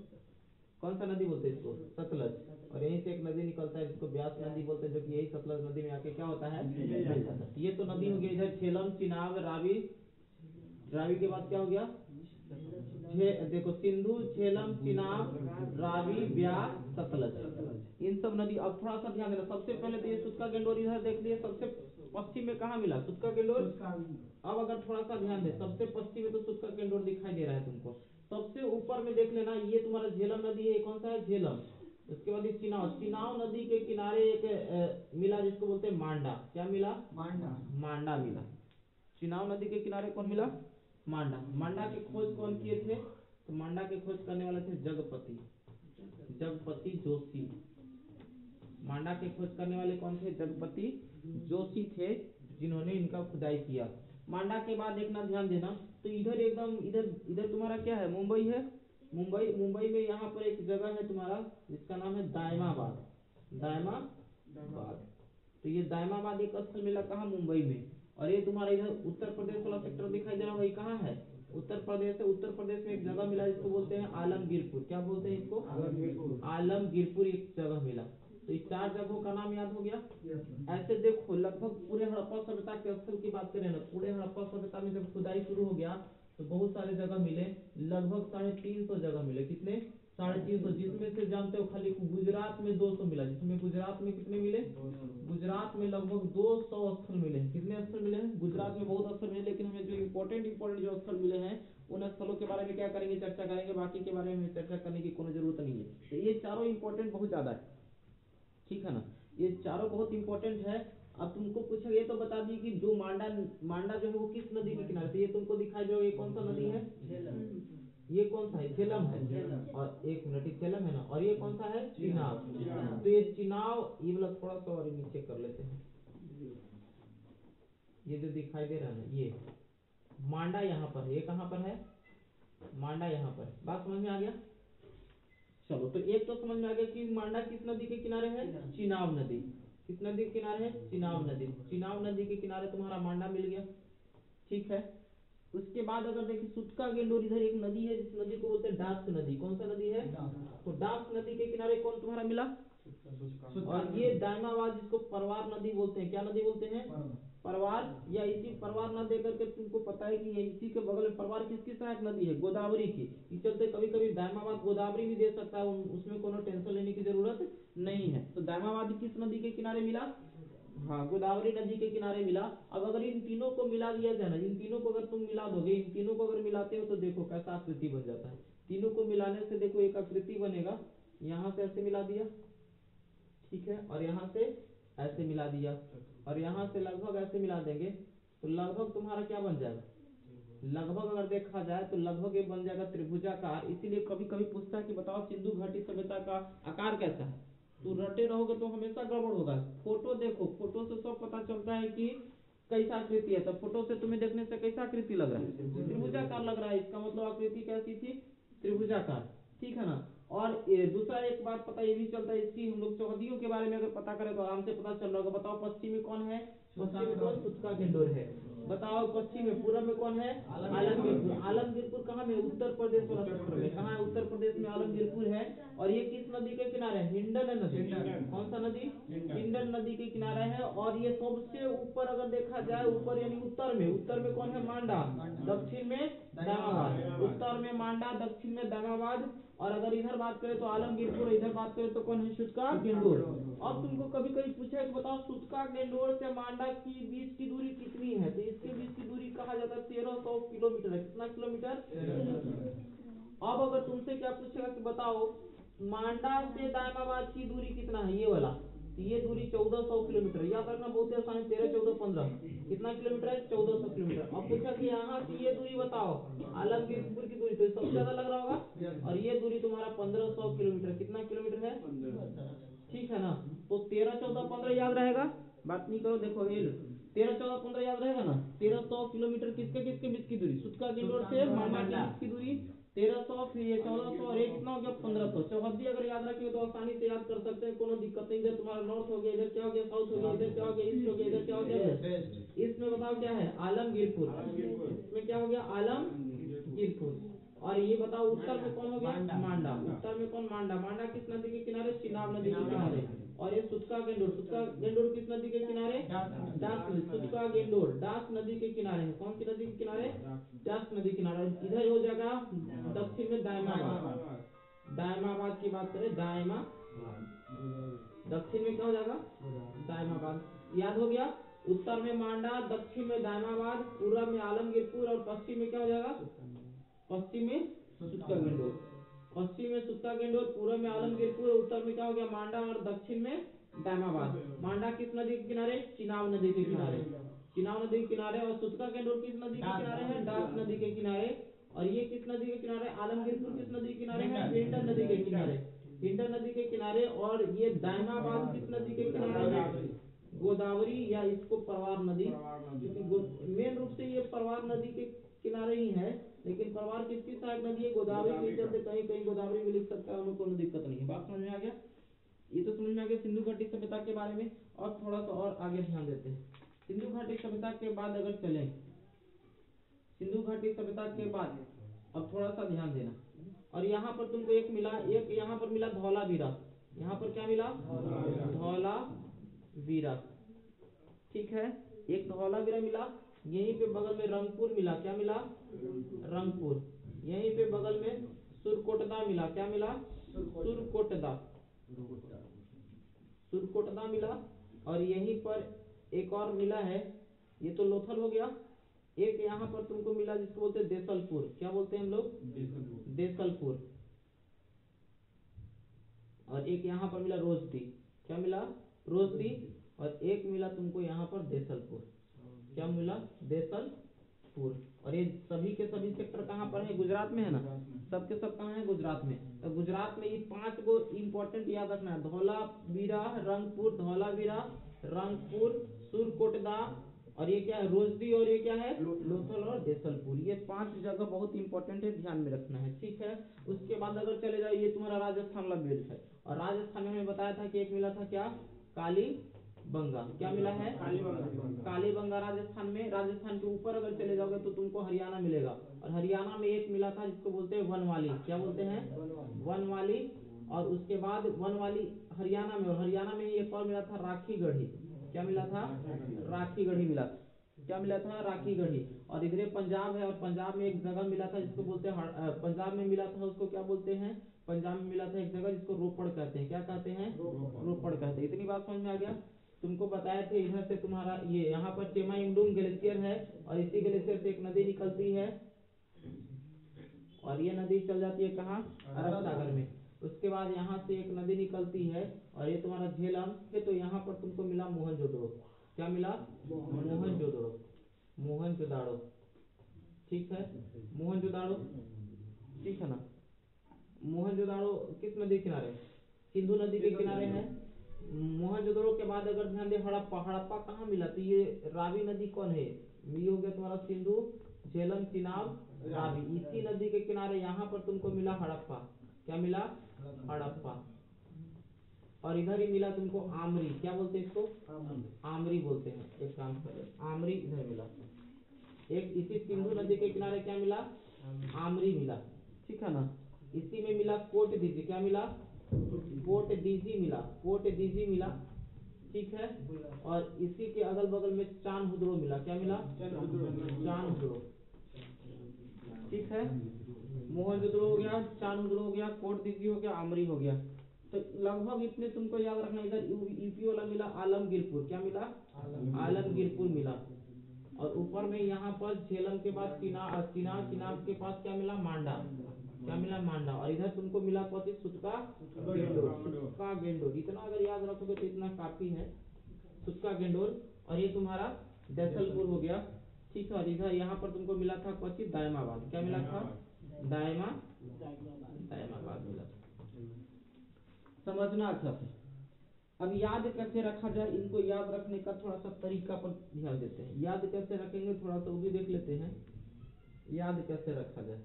कौन सा नदी बोलते हैं इसको? सतलज। और यहीं से एक नदी निकलता है जिसको ब्यास नदी बोलते हैं, जो कि यही सतलज नदी में आके क्या होता है? मिल जाता है। ये तो नदी हो गई इधर झेलम, चिनाब, रावी। रावी के बाद क्या हो गया? देखो, सिंधु, झेलम, चिनाब, रावी, ब्यास, सतलज, इन सब नदी। अब थोड़ा सा ध्यान देना, सबसे पहले तो ये सुत्का गेंडोर इधर देख लिए, सबसे पश्चिम में कहाँ मिला? सुत्का गेंडोर। अब अगर थोड़ा सा ध्यान दे, सबसे पश्चिम में तो सुत्का गेंडोर दिखाई दे रहा है तुमको। सबसे ऊपर में देख लेना, ये तुम्हारा झेलम नदी है। कौन सा है? झेलम। उसके बाद चिनाव। चिनाव नदी के किनारे एक मिला जिसको बोलते हैं मांडा। क्या मिला? मांडा मिला। चिनाव नदी के किनारे कौन मिला? मांडा। मांडा की खोज कौन किए थे? तो मांडा के खोज करने वाले थे जगपति, जगपति जोशी। मांडा के खोज करने वाले कौन थे? जगपति जोशी थे, जिन्होंने इनका खुदाई किया। मांडा के बाद देखना, ध्यान देना, तो इधर एकदम इधर इधर तुम्हारा क्या है? मुंबई है। मुंबई। मुंबई में यहाँ पर एक जगह है तुम्हारा जिसका नाम है दायमाबाद। दायमाबाद। तो ये दायमाबाद एक स्थल मिला कहाँ? मुंबई में। और ये तुम्हारा इधर उत्तर प्रदेश वाला सेक्टर दिखाई दे रहा है, वही कहाँ है? उत्तर प्रदेश है। उत्तर प्रदेश में एक जगह मिला जिसको बोलते हैं आलमगीरपुर। क्या बोलते हैं इसको? आलमगीरपुर एक जगह मिला। तो इस 4 जगहों का नाम याद हो गया। ऐसे देखो, लगभग पूरे हड़प्पा सभ्यता के स्थल की बात करें ना, पूरे हड़प्पा सभ्यता में जब खुदाई शुरू हो गया तो बहुत सारे जगह मिले, लगभग 350 जगह मिले। कितने? 350। जिसमें से जानते हो खाली गुजरात में 200 मिला। जिसमें गुजरात में कितने मिले? गुजरात में लगभग 200 स्थल मिले। कितने स्थल मिले हैं? गुजरात में बहुत स्थल मिले, लेकिन हमें जो इम्पोर्टेंट जो स्थल मिले हैं, उन स्थलों के बारे में क्या करेंगे? चर्चा करेंगे। बाकी के बारे में चर्चा करने की कोई जरूरत नहीं है। तो ये चारों इंपॉर्टेंट बहुत ज्यादा है, ठीक है ना। ये चारों बहुत इंपॉर्टेंट है। अब तुमको पूछा, ये तो बता दी कि जो मांडा जो है वो किस नदी के किनारे से? ये तुमको दिखाई दे, ये कौन सा नदी है? ये कौन सा है? झेलम है। और एक मिनट, ये झेलम है ना। और ये कौन सा है? चिनाब। तो ये चिनाब, ये वाला थोड़ा सा और नीचे कर लेते हैं। ये जो दिखाई दे रहा है ना, ये मांडा यहाँ पर है। ये कहाँ पर है? मांडा यहाँ पर। बात समझ में आ गया? चलो, तो एक तो समझ में आ गया कि मांडा किस नदी के किनारे है? चिनाब नदी। किस नदी के किनारे है? चिनाब नदी। चिनाब नदी के किनारे तुम्हारा मांडा मिल गया, ठीक है। उसके बाद अगर देखिए, सुत्का गेंडोर, इधर एक नदी है जिस नदी को बोलते हैं डास्क नदी। कौन सा नदी है? तो डास्क नदी के किनारे कौन तुम्हारा मिला? और ये दायमाबाद, जिसको परवार नदी बोलते हैं। क्या नदी बोलते हैं? परवार। या इसी परवार न देकर के तुमको पता है कि ये इसी के बगल में परवार किसकी सहायक नदी है? गोदावरी की। इस चलते कभी कभी दायमाबाद गोदावरी भी दे सकता है, उसमें कोनो टेंशन लेने की जरूरत नहीं है। तो दायमाबाद किस नदी के किनारे मिला? हाँ, गोदावरी नदी के किनारे मिला। अब अगर इन तीनों को मिला दिया जाए ना, इन तीनों को अगर तुम मिला दोगे, इन तीनों को अगर मिलाते हो तो देखो कैसा आकृति बन जाता है। तीनों को मिलाने से देखो एक आकृति बनेगा। यहाँ से ऐसे मिला दिया, ठीक है, और यहाँ से ऐसे मिला दिया, और यहाँ से लगभग ऐसे मिला देंगे, तो लगभग तुम्हारा क्या बन जाएगा? लगभग अगर देखा जाए तो लगभग ये बन जाएगा त्रिभुजाकार। इसीलिए कभी कभी पूछता है कि बताओ सिंधु घाटी सभ्यता का आकार कैसा है। तो रटे रहोगे तो हमेशा गड़बड़ होगा। फोटो देखो, फोटो से सब पता चलता है कि कैसा आकृति है। तो फोटो से तुम्हें देखने से कैसा आकृति लग रहा है? त्रिभुजाकार लग रहा है। इसका मतलब आकृति कैसी थी? त्रिभुजाकार, ठीक है ना। और दूसरा एक बात पता ये भी चलता है इसकी, हम लोग चौहदियों के बारे में अगर पता करें तो आराम से पता चल रहा होगा। बताओ पश्चिम में कौन है? पश्चिम में कौन? सूचका गेंडोर है। बताओ पश्चिम में, पूरब में कौन है? आलमगीरपुर। आलमगीरपुर कहाँ में? उत्तर प्रदेश वाला सेक्टर में। कहाँ है? उत्तर प्रदेश में आलमगीरपुर है। और ये किस नदी के किनारे? हिंडन नदी। कौन सा नदी? हिंडन नदी के किनारे है। और ये सबसे ऊपर अगर देखा जाए, ऊपर यानी उत्तर में, उत्तर में कौन है? मांडा। दक्षिण में दामाबाद। उत्तर में मांडा, दक्षिण में दामाबाद। और अगर इधर बात करें तो आलमगीरपुर, इधर बात करें तो कौन है? सूचका गेंडोर। अब तुमको कभी कभी पूछा कि बताओ सूचका गेंडोर से मांडा की बीच की दूरी कितनी है, तो इसके बीच की दूरी कहा जाता है 1300 किलोमीटर है। कितना किलोमीटर? अब अगर तुमसे क्या पूछेगा कि बताओ मांडा से दामाबाद की दूरी कितना है, ये वाला, तो ये दूरी 1400 किलोमीटर। याद रखना बहुत आसान, 13, 14, 15 कितना किलोमीटर है? 1400 किलोमीटर। अब पूछा कि यहाँ से ये दूरी बताओ आलमगीरपुर की दूरी, तो सबसे ज्यादा लग रहा होगा। और ये दूरी तुम्हारा 1500 किलोमीटर। कितना किलोमीटर है? ठीक है ना। तो 13, 14, 15 याद रहेगा। बात नहीं करो, देखो ये 13, 14, 15 याद रहेगा ना। 1300 किलोमीटर किसके किसके बीच की दूरी? सूचका गेंडोर से मांडा के बीच की दूरी 1300, फिर ये 1400 और ये कितना हो गया? 1500। चौहद्दी अगर याद रखेंगे तो आसानी से याद कर सकते हैं, कोनो दिक्कत नहीं। इधर तुम्हारा नॉर्थ हो गया, इधर क्या हो गया? साउथ हो गया, इधर क्या हो गया? ईस्ट हो गया, इधर क्या हो गया? वेस्ट। इसमें बताओ क्या है? आलमगीरपुर। इसमें क्या हो गया? आलमगीरपुर। और ये बताओ उत्तर में कौन हो गया? मांडा। उत्तर में कौन? मांडा। मांडा किस नदी के किनारे? चिनाब नदी के किनारे। और ये सूचका गेंडोर, सूचका गेंडोर किस नदी के किनारे? डास नदी। सूचका गेंडोर डास नदी के किनारे है। कौन सी नदी के किनारे? डास नदी किनारे। इधर हो जाएगा दक्षिण में दायमाबाद। दायमाबाद की बात करें, दायमाबाद। दक्षिण में क्या हो जाएगा? दायमाबाद। याद हो गया। उत्तर में मांडा, दक्षिण में दायमाबाद, पूर्व में आलमगीरपुर और पश्चिम में क्या हो जाएगा? पश्चिम में सूचका गेंडोर। पश्चिम में सूचका गेंडोर, पूर्व में आलमगीरपुर, उत्तर में क्या हो गया? मांडा और दक्षिण में दामाबाद। मांडा किस नदी के किनारे? चिनाब नदी के किनारे। चिनाब नदी के किनारे। और सूचका गेंडोर किस नदी के किनारे है? डास नदी के किनारे। और ये किस नदी के किनारे? आलमगीरपुर किस नदी के किनारे है? हिंडन नदी के किनारे। हिंडन नदी के किनारे। और ये दामाबाद किस नदी के किनारे है? गोदावरी, या इसको परवार नदी, क्योंकि मेन रूप से ये परवार नदी के किनारे ही है। लेकिन परवार किसकी सहायक नदी है? गोदावरी के चलते कहीं कहीं गोदावरी भी लिख सकता है, हमें कोनो दिक्कत नहीं है। बात समझ में आ गया? ये तो समझ में आ गया सिंधु घाटी सभ्यता के बारे में। और थोड़ा सा और आगे ध्यान देते हैं। सिंधु घाटी सभ्यता के बाद अगर चलें, सिंधु घाटी सभ्यता के बाद अब थोड़ा सा ध्यान देना। और यहाँ पर तुमको एक मिला, एक यहाँ पर मिला धौलावीरा। यहाँ पर क्या मिला? धौलावीरा। ठीक है, एक धौलावीरा मिला। यहीं पे बगल में रंगपुर मिला। क्या मिला? रंगपुर। यहीं पे बगल में सुरकोटदा मिला। क्या मिला? सुरकोटदा। सुरकोटदा मिला। और यहीं पर एक और मिला है, ये तो लोथल हो गया। एक यहाँ पर तुमको मिला जिसको बोलते हैं देसलपुर। क्या बोलते हैं हम लोग? देसलपुर। और एक यहाँ पर मिला रोजदी। क्या मिला? रोजदी। और एक मिला तुमको यहाँ पर देसलपुर। क्या मिला? देसलपुर। और ये सभी के सभी सेक्टर कहाँ पर है? गुजरात में है ना। सब के सब कहाँ है? गुजरात में। तो गुजरात में ये 5 गो इंपॉर्टेंट याद रखना है। धौलावीरा, रंगपुर, धौलावीरा, रंगपुर, सुरकोटदा, और ये क्या है? रोजदी, और ये क्या है? लोथल और देसलपुर। ये 5 जगह बहुत इंपॉर्टेंट है, ध्यान में रखना है। ठीक है। उसके बाद अगर चले जाओ, ये तुम्हारा राजस्थान वाला बेल्ट है। और राजस्थान में हमें बताया था कि एक मिला था क्या? कालीबंगा। क्या मिला है? कालीबंगा राजस्थान में। राजस्थान के ऊपर अगर चले जाओगे तो तुमको हरियाणा मिलेगा। और हरियाणा में एक मिला था जिसको बोलते हैं वनवाली। क्या बोलते हैं? वनवाली। और उसके बाद वनवाली हरियाणा में, और हरियाणा में ही एक और मिला था राखीगढ़ी। क्या मिला था? राखीगढ़ी मिला था। क्या मिला था? राखीगढ़ी। और इधर पंजाब है, और पंजाब में एक जगह मिला था जिसको बोलते हैं पंजाब में मिला था, उसको क्या बोलते हैं? पंजाब में मिला था एक जगह जिसको रोपड़ कहते हैं। क्या कहते हैं? रोपड़ कहते हैं। इतनी बात समझ में आ गया। तुमको बताए थे इधर से तुम्हारा ये यहाँ पर चेमाइंगडूंग ग्लेशियर है, और इसी ग्लेशियर से एक नदी निकलती है, और ये नदी चल जाती है कहाँ? अरब सागर में। उसके बाद यहाँ से एक नदी निकलती है, और ये तुम्हारा झेलम है। तो यहाँ पर तुमको मिला मोहनजोदड़ो। क्या मिला? मोहनजोदड़ो। मोहनजोदड़ो। ठीक है, मोहनजोदड़ो। ठीक है ना। मोहनजोदड़ो किस नदी के किनारे? सिंधु नदी के किनारे है। मोहनजोदड़ो के बाद अगर ध्यान दे, हड़प्पा। हड़प्पा कहाँ मिला? तो ये रावी नदी कौन है? ये हो गया तुम्हारा सिंधु, झेलम, चिनाब, रावी। इसी नदी के किनारे यहाँ पर तुमको मिला हड़प्पा। क्या मिला? हड़प्पा। और इधर ही मिला तुमको आमरी, क्या बोलते हैं इसको? आमरी बोलते हैं। एक काम करो, आमरी इधर मिला। एक इसी सिंधु नदी के किनारे क्या मिला? आमरी मिला, ठीक है ना। इसी में मिला कोट दीजी, क्या मिला? कोट दीजी मिला, कोट दीजी मिला, ठीक है। और इसी के अगल बगल में चांदहुदड़ो मिला, क्या मिला? चांदहुदड़ो, ठीक है। मोहनजोदड़ो हो गया, चांदहुदड़ो हो गया, कोट दीजी हो गया, आमरी हो गया। तो लगभग इतने तुमको याद रखना। इधर यूपी वाला मिला आलमगीरपुर, क्या मिला? आलमगीरपुर मिला। और ऊपर में यहाँ पर झेलम के बाद चिनाब के पास क्या मिला? मांडा, क्या मिला? मांडा। और इधर तुमको मिला कौन? सुतका गेंडोर, सुतका गेंडोर। इतना अगर याद रखोगे तो इतना काफी है, सुतका गेंडोर। और ये तुम्हारा दैसलपुर हो गया, ठीक है। और इधर यहाँ पर तुमको मिला था कौन? दायमाबाद, क्या मिला था? दायमाबाद मिला। समझना अच्छा से। अब याद कैसे रखा जाए, इनको याद रखने का थोड़ा सा तरीका पर ध्यान देते हैं। याद कैसे रखेंगे थोड़ा सा वो भी देख लेते हैं। याद कैसे रखा जाए,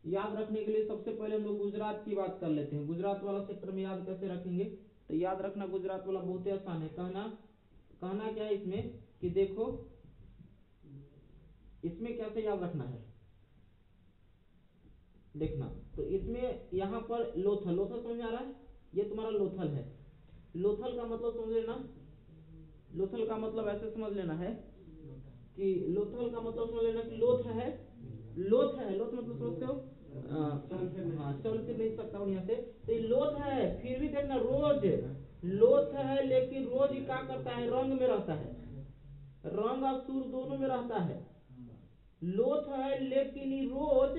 याद रखने के लिए सबसे पहले हम लोग गुजरात की बात कर लेते हैं। गुजरात वाला सेक्टर में याद कैसे रखेंगे? तो याद रखना गुजरात वाला बहुत ही आसान है। कहना क्या है इसमें कि देखो, इसमें कैसे याद रखना है देखना। तो इसमें यहाँ पर लोथल, लोथल समझ में आ रहा है? ये तुम्हारा लोथल है। लोथल का मतलब समझ लेना, लोथल का मतलब ऐसे समझ लेना है कि लोथल का मतलब समझ लेना कि लोथ है, लोथ है, लोथ मतलब समझते हो? हाँ, चल फिर नहीं सकता हूँ यहाँ से। तो ये लोथ है, फिर भी देखना रोज लोथ है, लेकिन रोज क्या करता है? रंग में रहता है, रंग और सुर दोनों में रहता है। लोथ है लेकिन ये रोज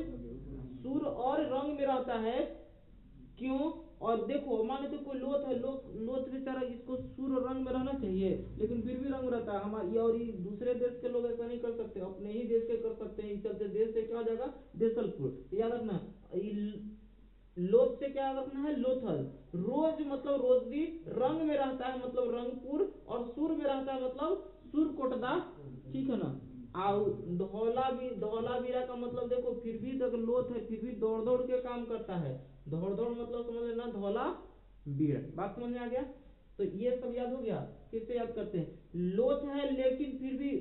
सुर और रंग में रहता है। क्यों? और देखो, मान लेते कोई लोथ है, लोथ बेचारा, इसको सुर और रंग में रहना चाहिए, लेकिन फिर भी रंग में रहता है। हमारे और ये दूसरे देश के लोग ऐसा नहीं कर सकते, अपने ही देश के कर सकते हैं। इस चलते देश से क्या हो जाएगा? देसलपुर। याद रखना, लोथ से क्या याद रखना है? लोथल। रोज मतलब रोजदी, रंग में रहता है मतलब रंगपुर, और सुर में रहता है मतलब सुरकोटदा, ठीक है ना। धौलावीरा का मतलब देखो, फिर भी तक लोथ है, फिर भी दौड़ दौड़ के काम करता है। दौड़ दौड़ मतलब समझ लेना धौलावीरा। बात समझ में आ गया? तो ये सब याद हो गया। फिर से याद करते हैं। लोथ है लेकिन फिर भी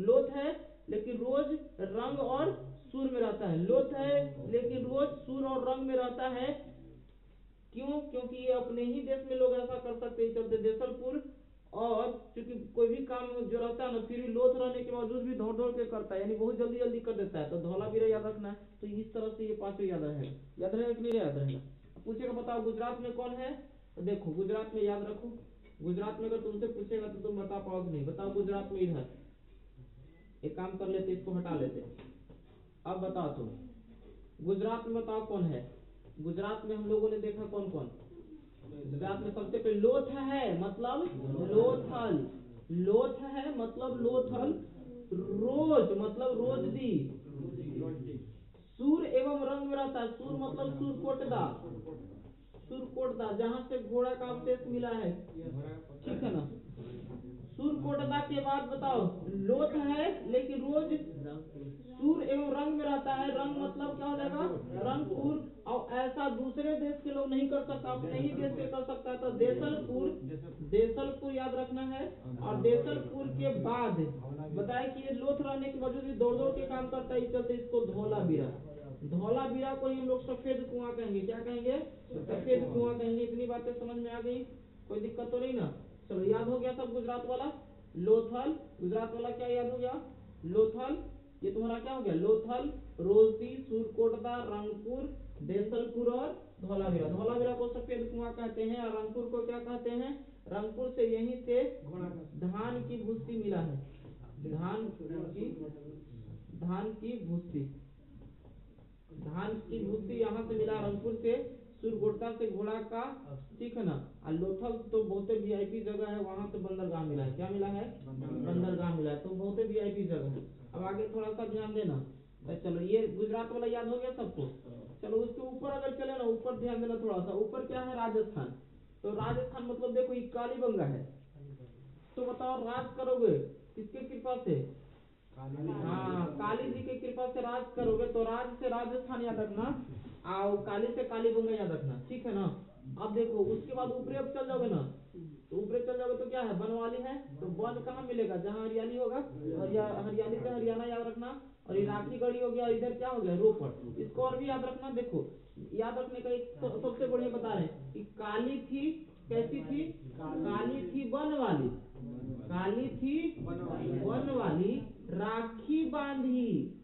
लोथ है लेकिन रोज रंग और सुर में रहता है। लोथ है लेकिन रोज सुर और रंग में रहता है। क्यों? क्योंकि ये अपने ही देश में लोग ऐसा कर सकते हैं, चलते देसलपुर। और क्योंकि कोई भी काम जो रहता है ना, फिर भी लोथ रहने के बावजूद भी दौड़ दौड़ के करता है, यानी बहुत जल्दी जल्दी कर देता है। तो धौलावीरा याद रखना है। तो इस तरह से ये पांचों याद रहेगा। याद रहेगा कि नहीं याद रहेगा? पूछेगा बताओ गुजरात में कौन है? तो देखो गुजरात में याद रखो। गुजरात में अगर तुमसे पूछेगा तो तुम बता पाओगे नहीं। बताओ गुजरात में इधर एक काम कर लेते, इसको हटा लेते। अब बताओ तुम गुजरात में बताओ कौन है? गुजरात में हम लोगों ने देखा कौन कौन। गुजरात में सबसे पहले लोथ है मतलब लोथल, लोथ है मतलब लोथल। रोज मतलब रोजदी, सूर एवं रंग में रहता है। सूर मतलब सुरकोटदा, सुरकोटदा जहां से घोड़ा का अवशेष मिला है, ठीक है ना। सुरकोटदा के बाद बताओ लोथ है लेकिन रोज सूर एवं रंग में रहता है। रंग मतलब क्या हो जाएगा? रंगपुर। और ऐसा दूसरे देश के लोग नहीं कर सकता, अपने ही देश के कर सकता है। तो देसलपुर, देसलपुर याद रखना है। और देसलपुर के बाद बताया कि ये लोथ रहने के बावजूद भी दौड़ दौड़ के काम करता है, इस चलते इसको धौलावीरा, धौलावीरा को ही हम लोग सफेद कुआं कहेंगे। क्या कहेंगे? सफेद कुआं कहेंगे। इतनी बातें समझ में आ गई? कोई दिक्कत तो नहीं ना? चलो याद हो गया सब गुजरात वाला। लोथल गुजरात वाला क्या याद हो गया? लोथल। ये तुम्हारा क्या हो गया? लोथल, रोजदी, सुरकोटदा, रंगपुर, देसलपुर और धौलावीरा। धौलावीरा को सफेद कुआं कहते हैं। और रंगपुर को क्या कहते हैं? रंगपुर से यहीं से धान की भूसी मिला है, धान की भूसी, धान की भूसी यहाँ से मिला रंगपुर से, सुरकोटदा से घोड़ा का, ठीक है ना। और लोथल तो बहुत वीआईपी जगह है, वहां से बंदरगाह मिला है। क्या मिला है? बंदरगाह मिला है। तो बहुत वीआईपी जगह है। अब आगे थोड़ा सा ध्यान देना। तो चलो ये गुजरात वाला याद हो गया सबको। चलो उसके ऊपर अगर चले ना, ऊपर ध्यान देना थोड़ा सा। ऊपर क्या है? राजस्थान। तो राजस्थान मतलब देखो ये कालीबंगा है। तो बताओ राज करोगे किसके कृपा से? हाँ, काली जी की कृपा से राज करोगे। तो राज से राजस्थान याद रखना। आओ काली से कालीबंगा याद रखना, ठीक है ना। अब देखो उसके बाद ऊपरे अब चल जाओगे ना, तो ऊपरे चल जाओगे तो क्या है, बनवाली है, तो वन कहाँ मिलेगा, जहाँ हरियाली होगा, और हरियाली से हरियाणा याद रखना, और ये राखीगढ़ी हो गया, इधर क्या हो गया, रोपड़। इसको और भी याद रखना, देखो याद रखने का एक सबसे बढ़िया बता रहे हैं कि काली थी, कैसी थी, काली थी वन वाली, काली थी वन वाली, राखी बांधी,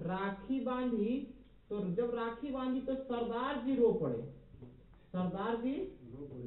राखी बांधी, तो जब राखी बांधी तो सरदार जी रो पड़े, सरदार जी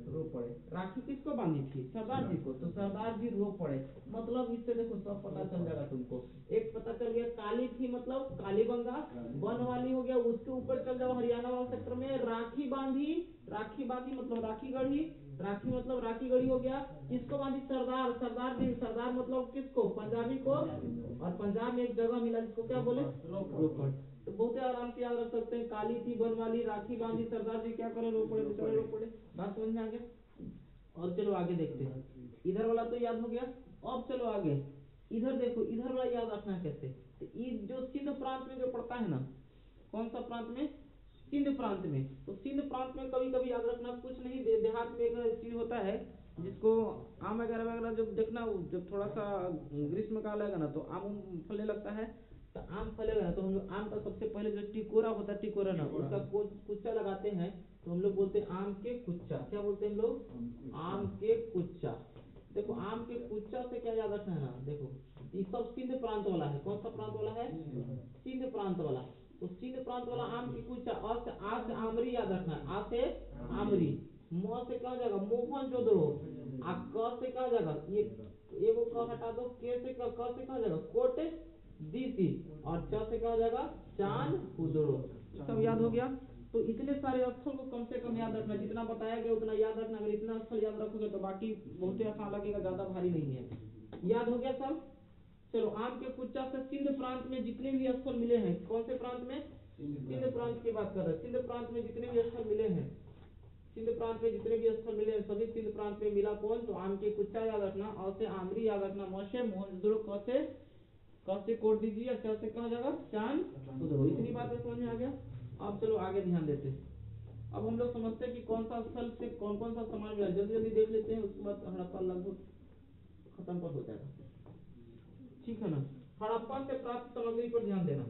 रो पड़े। राखी किसको बांधी थी, सरदार जी को, तो सरदार जी रो पड़े। मतलब इससे देखो सब पता चल जाएगा तुमको। एक पता चल गया काली थी मतलब कालीबंगा, वन वाली हो गया, उसके ऊपर चल जाओ हरियाणा वाले सेक्टर में, राखी बांधी, राखी बांधी मतलब राखी गढ़ी, राखी मतलब राखी गढ़ी हो गया। किसको बांधी, सरदार, सरदार जी, सरदार मतलब किसको, पंजाबी को, और पंजाब में एक जगह मिला जिसको क्या बोले, रोपड़। तो बहुत ही आराम से याद रख सकते हैं, काली थी बनवाली, राखी बांधी, सरदार जी क्या करे, रो पड़े, बेचारे रो पड़े। बात समझ में आ गया। और चलो आगे देखते हैं, इधर वाला तो याद हो गया। अब चलो आगे, इधर देखो, इधर वाला याद रखना कैसे, तो ये जो सिंध प्रांत में जो पड़ता है ना, कौन सा प्रांत में, सिंध प्रांत में। तो सिंध प्रांत में कभी कभी याद रखना, कुछ नहीं, देहात में एक चीज होता है जिसको आम वगैरह वगैरह जब देखना, जब थोड़ा सा ग्रीष्म काल आएगा ना तो आम फलने लगता है, तो आम फलेगा ना, तो हम लोग आम का सबसे पहले जो टिकोरा होता है, टिकोरा ना, उसका कुच्चा लगाते हैं, तो हम लोग बोलते हैं आम के कुच्चा। क्या बोलते हैं हम लोग, आम के कुच्चा। देखो आम के कुच्चा से क्या याद रखना है ना, देखो ये सब सिंध प्रांत वाला है, कौन सा प्रांत वाला है, सिंध प्रांत वाला। तो सिंध प्रांत वाला आम की कुच्चा, आ से आमरी याद रखना है, आ से आमरी, म से क्या हो जाएगा, मोहनजोदड़ो, आ क से क्या हो जाएगा, ये एगो क हटा दो, के से क से क्या हो जाएगा, कोट दीसी, और च से क्या हो जाएगा, चांद उदड़ो। सब याद हो गया। तो इतने सारे स्थल को कम से कम याद रखना, जितना बताया गया उतना याद रखना। अगर इतना स्थल याद रखोगे तो बाकी बहुत ही आसान लगेगा, ज्यादा भारी नहीं है। याद हो गया सब। चलो आम के कुच्चा से सिंध प्रांत में जितने भी स्थल मिले हैं, कौन से प्रांत में, सिंध प्रांत की बात कर रहे हैं। सिंध प्रांत में जितने भी स्थल मिले हैं, सिंध प्रांत में जितने भी स्थल मिले हैं, सभी सिंध प्रांत में मिला कौन, तो आम के कुच्चा याद रखना, और से आमरी याद रखना, म से मोहनजोदड़ो, क से कोट दीजिए, और च से कहा जाएगा चांद उधरो। इतनी बातें समझ में आ गया। अब चलो आगे ध्यान देते हैं। अब हम लोग समझते हैं कि कौन सा स्थल से कौन कौन सा सामान मिला, जल्दी जल्दी देख लेते हैं, उसके बाद हड़प्पा लगभग खत्म पर हो जाएगा, ठीक है ना। हड़प्पा से प्राप्त सामग्री पर ध्यान देना,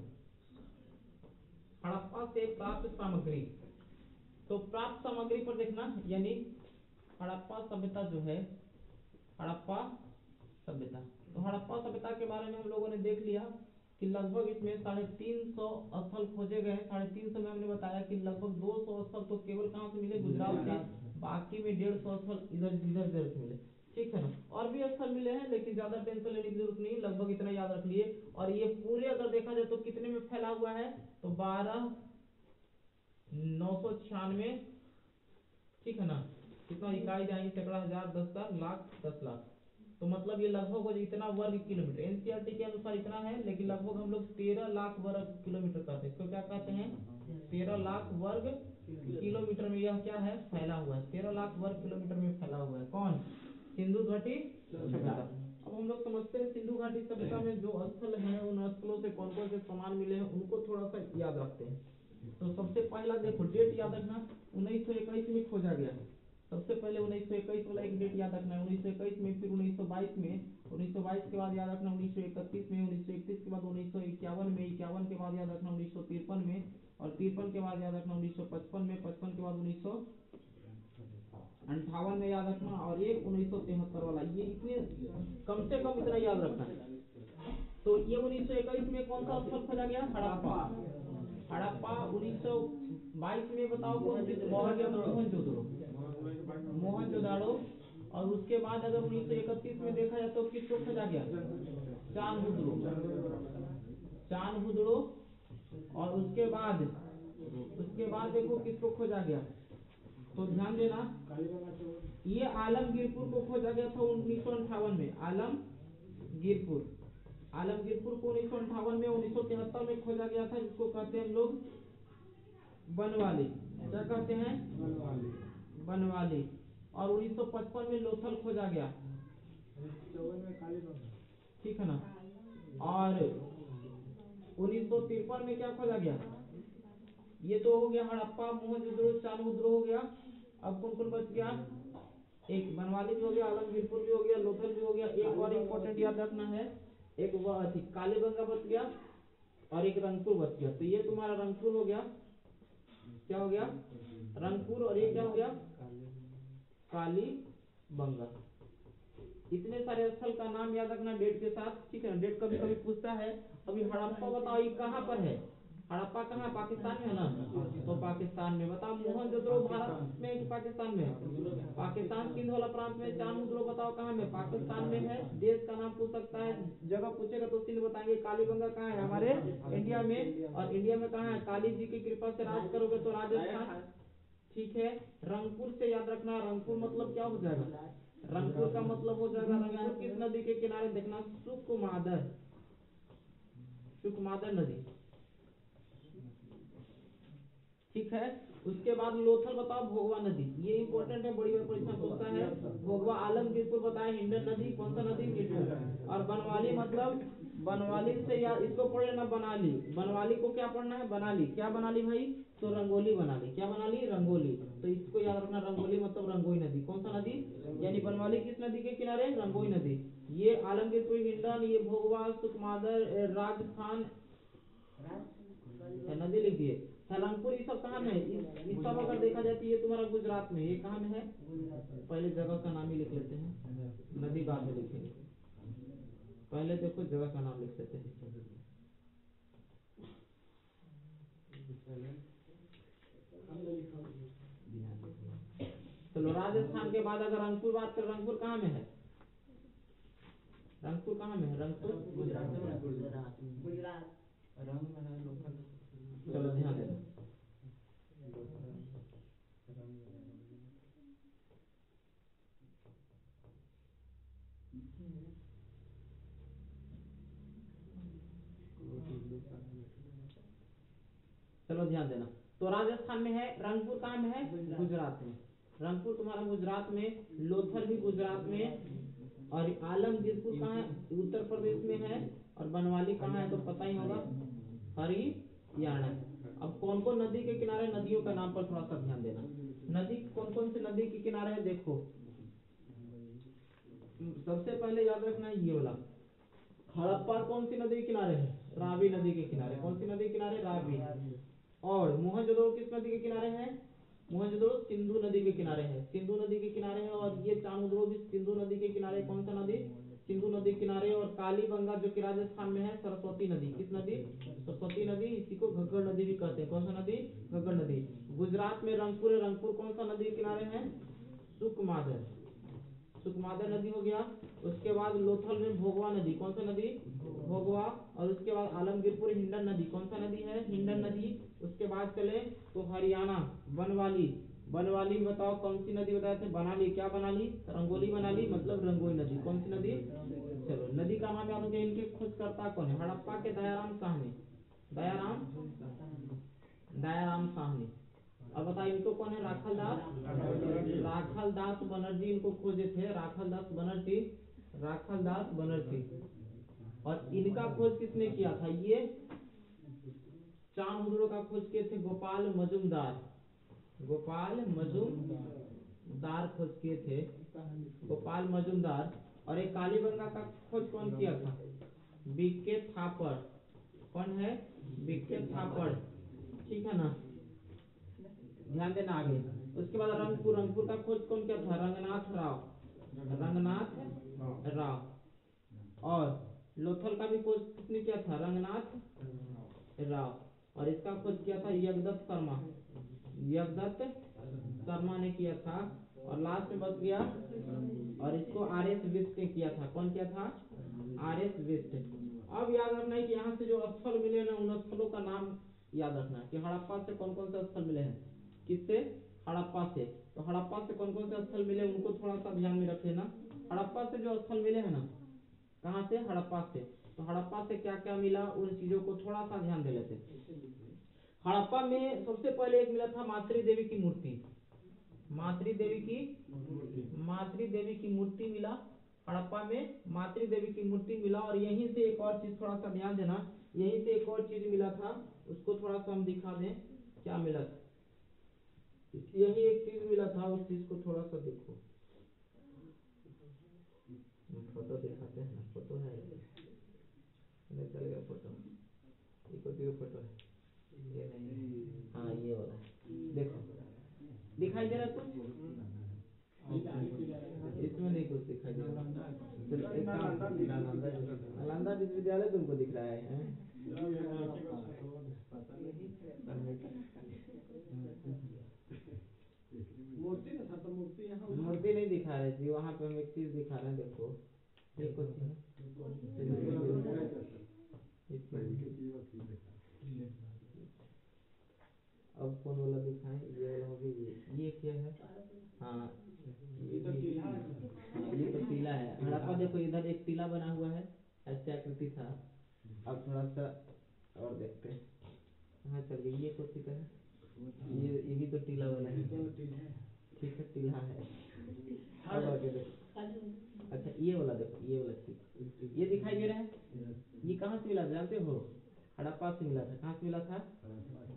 हड़प्पा से प्राप्त सामग्री। तो प्राप्त सामग्री पर देखना, यानी हड़प्पा सभ्यता जो है, हड़प्पा सभ्यता, तो हड़प्पा सभ्यता के बारे में हम लोगों ने देख लिया कि लगभग इसमें 350 स्थल खोजे गए। 350 में हमने बताया कि लगभग 200 स्थल तो केवल कहाँ से मिले, गुजरात से, बाकी में 150 स्थल इधर इधर इधर से मिले, ठीक है ना। और भी स्थल मिले हैं लेकिन ज्यादा टेंशन लेने की जरूरत नहीं, लगभग इतना याद रख लिए। और ये पूरे अगर देखा जाए तो कितने में फैला हुआ है, तो 12,996, ठीक है ना। कितना इकाई जाएंगे, सैकड़ा, हजार, 10,000, लाख, 10 लाख, तो मतलब ये लगभग हो जाए इतना वर्ग किलोमीटर। एनसीईआरटी के अनुसार इतना है, लेकिन लगभग हम लोग 13 लाख वर्ग किलोमीटर कहते हैं। इसको क्या कहते हैं, 13 लाख वर्ग किलोमीटर में यह क्या है, फैला हुआ है। 13 लाख वर्ग किलोमीटर में फैला हुआ है कौन, सिंधु घाटी सभ्यता। अब हम लोग समझते हैं सिंधु घाटी सभ्यता में जो स्थल है, उन स्थलों से कौन कौन से सामान मिले हैं उनको थोड़ा सा याद रखते हैं। तो सबसे पहला देखो डेट याद रखना, 1921 में खोजा गया। सबसे पहले 1921 वाला एक डेट याद रखना है, 1921 में, फिर 1922 में, 1922 के बाद याद रखना 1931 में, 1931 के बाद 1951 में, 51 के बाद याद रखना 1953 में, और 53 के बाद याद रखना 1955 में, 55 के बाद 1958 में याद रखना, और एक 1973 वाला। ये इतने कम से कम इतना याद रखना है। तो ये 1921 में कौन सा स्थल खोजा गया, हड़प्पा। हड़प्पा 1922 में बताओ कौन सी खोजा गया, मोहनजोदड़ो, मोहनजोदड़ो। और उसके बाद अगर 1931 में देखा जाए तो किसको खोजा गया, चांदहुदड़ो, चांदहुदड़ो। और उसके बाद देखो किसको खोजा गया, तो ध्यान देना, ये आलमगीरपुर को खोजा गया था 1958 में, आलमगीरपुर, आलमगीरपुर को 1958 में, 1973 में खोजा गया था, जिसको कहते हैं हम लोग बनवाली। क्या कहते हैं, बनवाली। और 1955 में लोथल खोजा गया, ठीक है ना। और 1953 में क्या खोजा गया, ये तो हो गया हड़प्पा, मोहनजोदड़ो, चारमुद्रो हो गया। अब कौन कौन बच गया? एक बनवाली भी हो गया, आलमगीरपुर भी हो गया, लोथल भी हो गया। एक और इम्पोर्टेंट याद रखना है, एक वह थी कालीबंगा बच गया और एक रंगपुर बच गया। तो ये तुम्हारा रंगपुर हो गया, क्या हो गया? रंगपुर। और ये क्या हो गया? कालीबंगा। इतने सारे स्थल का नाम याद रखना डेट के साथ, ठीक है ना? डेट कभी कभी पूछता है। अभी हड़प्पा बताओ ये कहाँ पर है? हड़प्पा कहाँ? पाकिस्तान में है ना? तो पाकिस्तान में। बताओ मोहनजोदड़ो भारत में कि पाकिस्तान में? पाकिस्तान, सिंध वाला प्रांत में। चारमुद्रो बताओ कहाँ में? पाकिस्तान में है। देश का नाम पूछ सकता है, जगह पूछेगा तो सिंध बताएंगे। कालीबंगा कहाँ है? हमारे इंडिया में। और इंडिया में कहाँ है? काली जी की कृपा से राज करोगे तो राजस्थान, ठीक है। रंगपुर से याद रखना, रंगपुर मतलब क्या हो जाएगा? रंगपुर का मतलब हो जाएगा, रंगपुर किस नदी के किनारे? देखना, सुकुमादर, सुकुमादर नदी, ठीक है। उसके बाद लोथल बताओ, भोगवा नदी। ये इंपॉर्टेंट है, बड़ी बार परीक्षा पूछता है। भोगवा आलमगीरपुर बताए, हिंडन नदी। कौन सा नदी? हिंडन। और बनवाली मतलब, बनवाली से या इसको पढ़ लेना, बनाली। बनवाली को क्या पढ़ना है? बनाली। क्या बनाली भाई? तो रंगोली बनाली। क्या बनाली? रंगोली। तो इसको याद रखना, रंगोली मतलब रंगोई नदी। कौन सा नदी? यानी बनवाली किस नदी के किनारे? रंगोई नदी। ये आलमगीरपुर, हिंडन, ये भोगवा, सुकमादर, राजस्थान नदी लिख दिए। रंगपुर ये सब कहाँ में है? इस सब अगर देखा जाए तो ये तुम्हारा गुजरात में। ये कहाँ में है? पहले जगह का नाम ही लिख लेते हैं, नदी बाद में लिखेंगे। पहले देखो जगह का नाम लिख लेते हैं। चलो, राजस्थान के बाद अगर रंगपुर बात करें, रंगपुर कहाँ में है? रंगपुर कहाँ में है? रंगपुर गुजरात में है। चलो ध्यान देना। चलो ध्यान देना। तो राजस्थान में है, रंगपुर कहाँ में है? गुजरात में। रंगपुर तुम्हारा गुजरात में, लोथल भी गुजरात में, और आलमगीरपुर कहाँ है? उत्तर प्रदेश में है। और बनवाली कहाँ है? तो पता ही होगा, हरियाणा। अब कौन कौन नदी के किनारे? नदियों का नाम पर थोड़ा सा ध्यान देना। नदी कौन कौन से नदी के किनारे है? देखो, सबसे पहले याद रखना है ये वाला, हड़प्पा कौन सी नदी के किनारे है? रावी नदी के किनारे। कौन सी नदी के किनारे? रावी। और मोहनजोदड़ो किस नदी के किनारे है? मोहनजोदड़ो सिंधु नदी के किनारे है। सिंधु नदी के किनारे है। और ये चारमुद्रो भी सिंधु नदी के किनारे। कौन सा नदी? सिंधु नदी के किनारे। और कालीबंगा जो कि राजस्थान में है, सरस्वती नदी। किस नदी? सरस्वती नदी। इसी को घग्गर नदी भी कहते हैं। कौन सा नदी? घग्गर नदी। गुजरात में रंगपुर है। रंगपुर कौन सा नदी के किनारे है? सुकमादर, सुकमादर नदी हो गया। उसके बाद लोथल में भोगवा नदी। कौन सा नदी? भोगवा। और उसके बाद आलमगीरपुर, हिंडन नदी। कौन सा नदी है? हिंडन नदी। उसके बाद चले तो हरियाणा, बनवाली। बनवाली में बताओ कौन सी नदी बताए थे? बनाली। क्या बनाली? रंगोली बनाली मतलब रंगोई नदी। कौन सी नदी? चलो, नदी का नाम याद हो गया। इनके खोजकर्ता कौन है? हड़प्पा के दयाराम साहनी। दयाराम, दयाराम साहनी। अब बताइए इनको कौन है? राखल दास, राखल दास बनर्जी इनको खोजे थे। राखल दास बनर्जी, राखल दास बनर्जी। और इनका खोज किसने किया था? ये चारमुद्रो का खोज किए थे गोपाल मजुमदार। गोपाल मजुमदार खोज किए थे, गोपाल मजुमदार। और एक कालीबंगा का खोज कौन किया था? बीके थापड़। कौन है? बीके थापड़, ठीक है ना? ध्यान देना आगे। उसके बाद रंगपुर, रंगपुर का खोज कौन किया था? रंगनाथ राव, रंगनाथ राव। और लोथल का भी खोज किसने किया था? रंगनाथ राव। और इसका खोज किया था यज्ञदत्त शर्मा, यज्ञदत्त शर्मा ने किया था। और लास्ट में बच गया, और इसको आर एस विस्ट ने किया था। कौन किया था? आर एस विस्ट। अब याद रखना है कि यहाँ से जो स्थल मिले ना, उन स्थलों का नाम याद रखना है कि हड़प्पा से कौन कौन से स्थल मिले हैं। किससे? हड़प्पा से। तो हड़प्पा से कौन कौन से स्थल मिले उनको थोड़ा सा ध्यान में रख लेना। हड़प्पा से जो स्थल मिले हैं ना, कहाँ से? हड़प्पा से। तो हड़प्पा से क्या क्या मिला, उन चीजों को थोड़ा सा ध्यान दे लेते। हड़प्पा में सबसे पहले एक मिला था मातृ देवी की मूर्ति। मातृ देवी की, मातृ देवी की मूर्ति मिला हड़प्पा में। मातृ देवी की मूर्ति मिला। और यहीं से एक और चीज थोड़ा सा ध्यान देना, यहीं से एक और चीज मिला था, उसको थोड़ा सा हम दिखा दें। क्या मिला था? यही एक चीज मिला था, उस चीज को थोड़ा सा देखो। फोटो दिखाते हैं ना, फोटो है नहीं चलेगा फोटो, ये कोटी का फोटो है, ये नहीं, हाँ ये वाला है, देखो दिखाई दे रहा है कुछ? इसमें नहीं कुछ दिखाई दे रहा। चलो एक काम, नालंदा विश्वविद्यालय तुमको दिख रहा है? मूर्ति ना था, तो मूर्ति यहाँ, मूर्ति नहीं दिखा रहे जी, वहाँ पे हम एक चीज दिखा रहे हैं, देखो ये कुछ है। अब कौन वाला दिखाएं? ये वाला हो गया, ये क्या है? हाँ ये तो टीला है, ये तो टीला है। हड़प्पा देखो इधर एक टीला बना हुआ है, ऐसे आकृति था। अब थोड़ा सा और देखते हैं, हाँ चलिए ये कुछ का है, ये भी तो टीला वाला है, ठीक है टीला है। अब आगे देखो, अच्छा ये वाला देखो, ये वाला ठीक, ये दिखाई दे रहा है। ये कहाँ से मिला था जानते हो? हड़प्पा से मिला था। कहाँ से मिला था?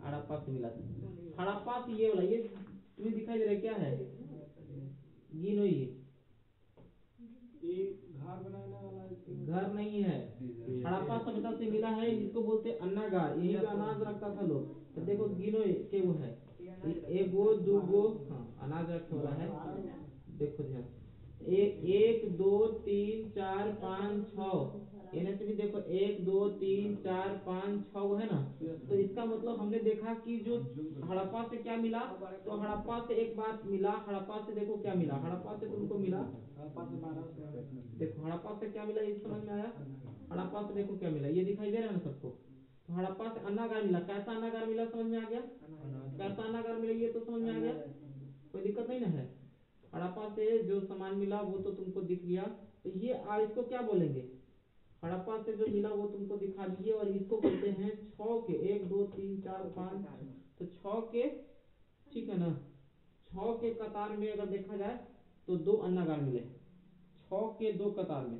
हड़प्पा से मिला था। हड़प्पा से ये वाला, ये तुम्हें दिखाई दे रहा है क्या है? गिनोई, घर बनाने वाला घर नहीं है, हड़प्पा सभ्यता से मिला है। इसको बोलते अन्नागार, यही पे अनाज रखता था लोग। तो देखो गिनोई के वो है, एगो दूगो, हाँ अनाज रखने वाला है। देखो ध्यान, एक दो तीन चार पाँच छः, इन्हें से भी देखो 1 2 3 4 5 6 है ना। तो इसका मतलब हमने देखा कि जो हड़प्पा से क्या मिला, तो हड़प्पा से एक बात मिला, हड़प्पा से देखो क्या मिला, हड़प्पा से तुमको मिला, देखो हड़प्पा से क्या मिला, ये समझ में आया? हड़प्पा से देखो क्या मिला, ये दिखाई दे रहा है ना सबको? तो हड़प्पा से अन्नागार मिला। कैसा अन्नागार मिला समझ में आ गया? कैसा अन्नागार मिला ये तो समझ में आ गया, कोई दिक्कत नहीं ना है। हड़प्पा से जो सामान मिला वो तो तुमको दिख गया। तो ये इसको क्या बोलेंगे? हड़प्पा से जो मिला वो तुमको दिखा दिए, और इसको बोलते हैं 6 के, 1 2 3 4 5, तो 6 के, ठीक है ना, 6 के कतार में अगर देखा जाए तो 2 अन्नागार मिले, 6 के 2 कतार में,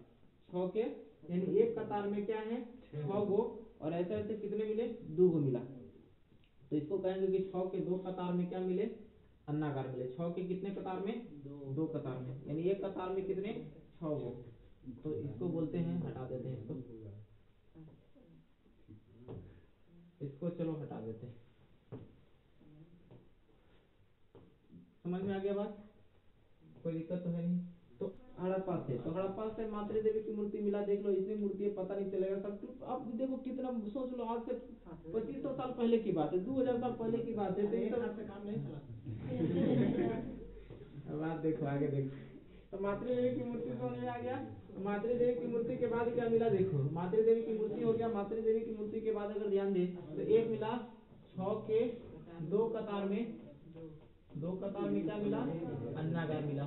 6 के यानी एक कतार में क्या है 6 गो, और ऐसे ऐसे कितने मिले 2 गो मिला। तो इसको कहेंगे कि 6 के 2 कतार में क्या मिले, अन्नागार मिले। 6 के कितने कतार में? 2 कतार में, यानी एक कतार में कितने 6 गो। तो इसको बोलते हैं, हटा देते हैं इसको चलो हटा देते हैं। समझ में आ गया बात? कोई दिक्कत तो है नहीं। तो हड़प्पा से, तो हड़प्पा से मातृ देवी की मूर्ति मिला, देख लो इसमें मूर्ति है, पता नहीं चलेगा सब। अब देखो कितना, सोच लो आज से 2500 साल पहले की बात है, 2000 साल पहले की बात है, तो ये सब काम नहीं चला। बात देखो आगे देखो, तो मातृ देवी की मूर्ति समझ में आ गया। मातृ देवी की मूर्ति के बाद क्या मिला देखो, मातृ देवी की मूर्ति हो गया। मातृ देवी की मूर्ति के बाद अगर ध्यान दे तो एक मिला 6 के 2 कतार में, 2 कतार में क्या मिला, अन्नागार मिला।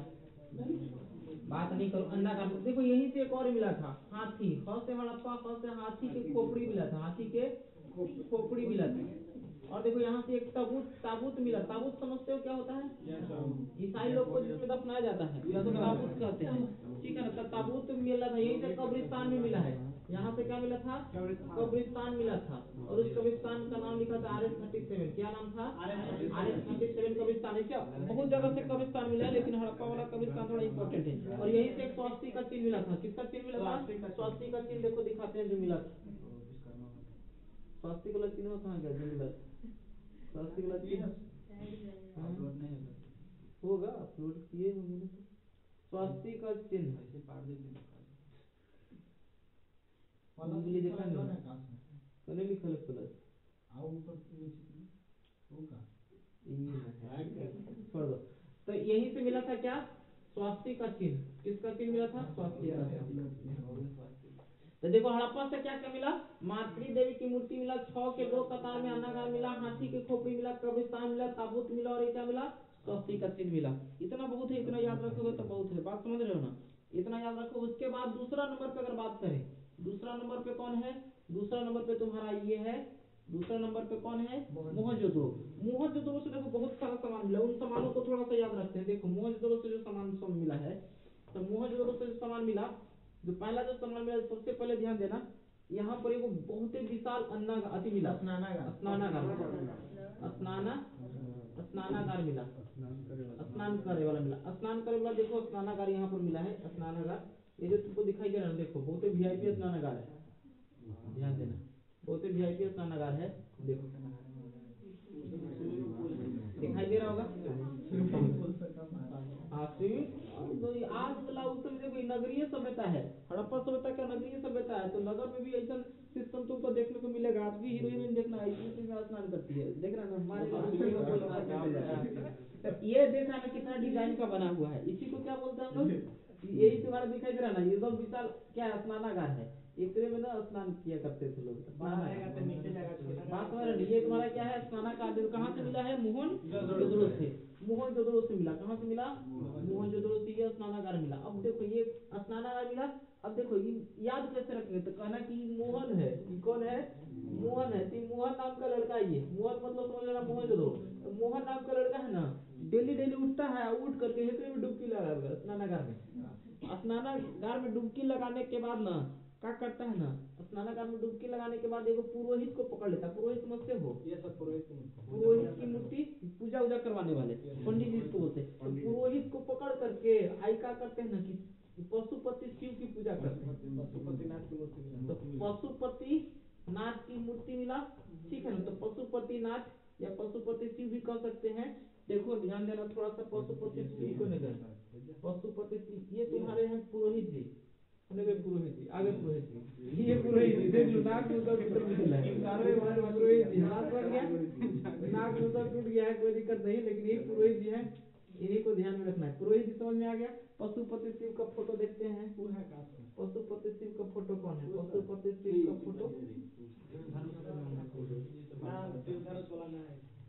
बात नहीं करो, अन्नागार में देखो यहीं से एक और मिला था, हाथी, ह से हड़प्पा, ह से हाथी के खोपड़ी मिला था, हाथी के खोपड़ी मिला था। और देखो यहाँ से एक ताबूत, ताबूत मिला। ताबूत समझते हो क्या होता है? ईसाई लोग को जिसमें दफनाया जाता है उसको ताबूत कहते हैं, ठीक है ना। तो ताबूत मिला था, यहीं से कब्रिस्तान भी मिला है। यहाँ से क्या मिला था? कब्रिस्तान मिला था, और उस कब्रिस्तान का नाम लिखा था RS-37। क्या नाम था? RS-37 कब्रिस्तान। इसका बहुत जगह से कब्रिस्तान मिला है, लेकिन हड़प्पा वाला कब्रिस्तान थोड़ा इंपॉर्टेंट है। और यहीं से एक स्वास्तिक का चिन्ह मिला था। किसका चिन्ह मिला था? स्वास्तिक का चिन्ह देखो दिखाते हैं जो मिला था। स्वास्तिक वाला चिन्ह कहाँ गया जो मिला था? स्वास्तिक वाला चिन्ह होगा, अपलोड किए होंगे ना। तो स्वास्तिक का चिन्ह उंगली देखा नहीं, कने लिखल है प्लस, छोड़ दो। तो यहीं से मिला था क्या? स्वास्तिक का चिन्ह। किसका चिन्ह मिला था? स्वास्तिक का चिन्ह। तो देखो हड़प्पा से क्या क्या मिला? मातृ देवी की मूर्ति मिला, 6 के 2 कतार में अन्नागार मिला, हाथी की खोपड़ी मिला, कब्रिस्तान मिला, ताबूत मिला, और क्या मिला? स्वास्तिक का चिन्ह मिला। इतना बहुत है, इतना याद रखोगे तो बहुत है। बात समझ रहे हो ना? इतना याद रखो। उसके बाद दूसरा नंबर पे अगर बात करें, दूसरा नंबर पे कौन है? दूसरा नंबर पे तुम्हारा ये है। दूसरा नंबर पे कौन है? मोहनजोदड़ो। मोहनजोदड़ो से देखो बहुत सारा सामान मिला, उन सामानों को थोड़ा सा याद रखते हैं। देखो मोहनजोदड़ो से जो सामान सब मिला है, तो मोहनजोदड़ो से जो सामान मिला, जो पहला जो सामान मिला, सबसे पहले ध्यान देना, यहाँ पर एगो बहुत ही विशाल अन्ना अति मिला, स्नानागार स्नानागार मिला, स्नान करे वाला मिला। स्नान करे वाला देखो स्नानागार यहाँ पर मिला है, स्नानागार। ये जो तुमको दिखाई दे रहा है देखो, बहुत ही वीआईपी स्नानागार है, ध्यान देना, बहुत ही वीआईपी स्नानागार है। देखो दिखाई दे रहा होगा, आज वाला उस समय देखो नगरीय सभ्यता है, हड़प्पा सभ्यता का नगरीय सभ्यता है। तो नगर में भी ऐसा सिस्टम तुमको देखने को मिलेगा। आज भी हीरो हीरोइन देखना है इसी में स्नान करती है, देख रहा ना हमारे ये देखा ना कितना डिजाइन का बना हुआ है, इसी को क्या बोलते हैं हम लोग, यही तुम्हारा दिखाई दे रहा ना, एकदम विशाल क्या स्नानागार है। एक में ना स्नान किया करते थे लोग, बात समझ रहे। ये तुम्हारा क्या है स्नानागार, देखो कहाँ से मिला है, मोहनजोदड़ो से, मोहनजोदड़ो से मिला। कहाँ से मिला, मोहनजोदड़ो से ये स्नानागार मिला। अब देखो ये स्नानागार मिला, अब देखो ये याद कैसे रखेंगे, तो कहना कि मोहन है, ये कौन है, मोहन है। तो मोहन नाम का लड़का, ये मोहन मतलब समझ लेना मोहनजोदड़ो, तो मोहन नाम का लड़का है ना, डेली डेली उठता है, उठ करके हेकड़े में डुबकी लगाएगा स्नानागार में। स्नानागार में डुबकी लगाने के बाद ना क्या करता है ना, स्नानागार में डुबकी लगाने के बाद एगो पुरोहित को पकड़ लेता है। पुरोहित समझते हो, पुरोहित की मूर्ति पूजा उजा करवाने वाले पंडित जी इसको बोलते हैं। तो पुरोहित को पकड़ करके आई क्या करते हैं ना कि पशुपति शिव की पूजा करते हैं, पशुपतिनाथ की मूर्ति मिला, तो पशुपतिनाथ की मूर्ति मिला, ठीक है ना। तो पशुपतिनाथ या पशुपति शिव भी कह सकते हैं। देखो ध्यान देना थोड़ा सा, पशुपति शिव को नहीं देना, पशुपति शिव ये तुम्हारे हैं पुरोहित जी, पुरोहित जी आगे, पुरोहित जी, ये पुरोहित जी देख लो, नाक मुंह सब टूट गया है, पुरोहित जी बात समझ गया, नाक मुंह सब टूट गया है, कोई दिक्कत नहीं, लेकिन ये पुरोहित जी है, इन्हीं को ध्यान में रखना है। पुरोहित जी समझ में आ गया। पशुपति शिव का फोटो देखते हैं, पशुपति शिव का फोटो कौन है, पशुपति शिव का फोटो,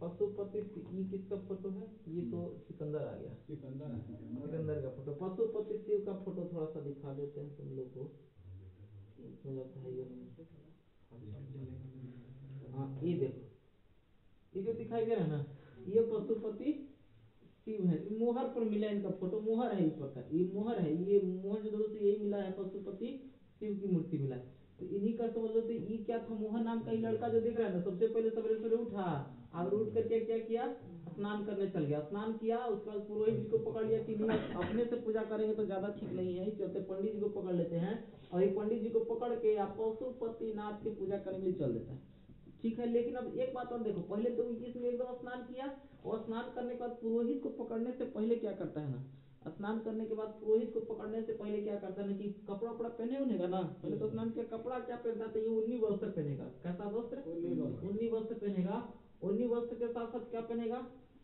पशुपति ये किसका फोटो है, ये तो सिकंदर आ गया, सिकंदर का फोटो। पशुपति शिव का फोटो थोड़ा सा दिखा देते हैं तुम लोग को, इसमें जाता है ये नहीं, हाँ ये देखो, ये जो दिखाई दे रहा है ना, ये पशुपति शिव है। मोहर पर मिला इनका फोटो, मोहर है ऊपर का, ये मोहर है, ये मोहनजोदड़ो से यही मिला है, पशुपति शिव की मूर्ति मिला है। तो इन्हीं का समझ लो, तो ये क्या था, मोहन नाम का ये लड़का जो दिख रहा है ना, सबसे पहले सवेरे सवेरे उठा और उठ करके क्या किया, स्नान करने चल गया, स्नान किया, उसके बाद पुरोहित जी को पकड़ लिया कि नहीं अपने से पूजा करेंगे तो ज्यादा ठीक नहीं है, इस चलते पंडित जी को पकड़ लेते हैं, और ये पंडित जी को पकड़ के आप पशुपतिनाथ की पूजा करने के लिए चल देता है, ठीक है। लेकिन अब एक बात और देखो, पहले तो इसमें एकदम स्नान किया, और स्नान करने के बाद पुरोहित को पकड़ने से पहले क्या करता है ना, स्नान करने के बाद पुरोहित को पकड़ने से पहले क्या करता है ना कि कपड़ा उपड़ा पहने होनेगा ना, पहले तो स्नान किया, कपड़ा क्या पहनता है, ये उन्नी वस्त्र पहनेगा, कैसा वस्त्र, उन्नी वस्त्र पहनेगा। उन्नी वस्त्र के साथ साथ क्या पहनेगा,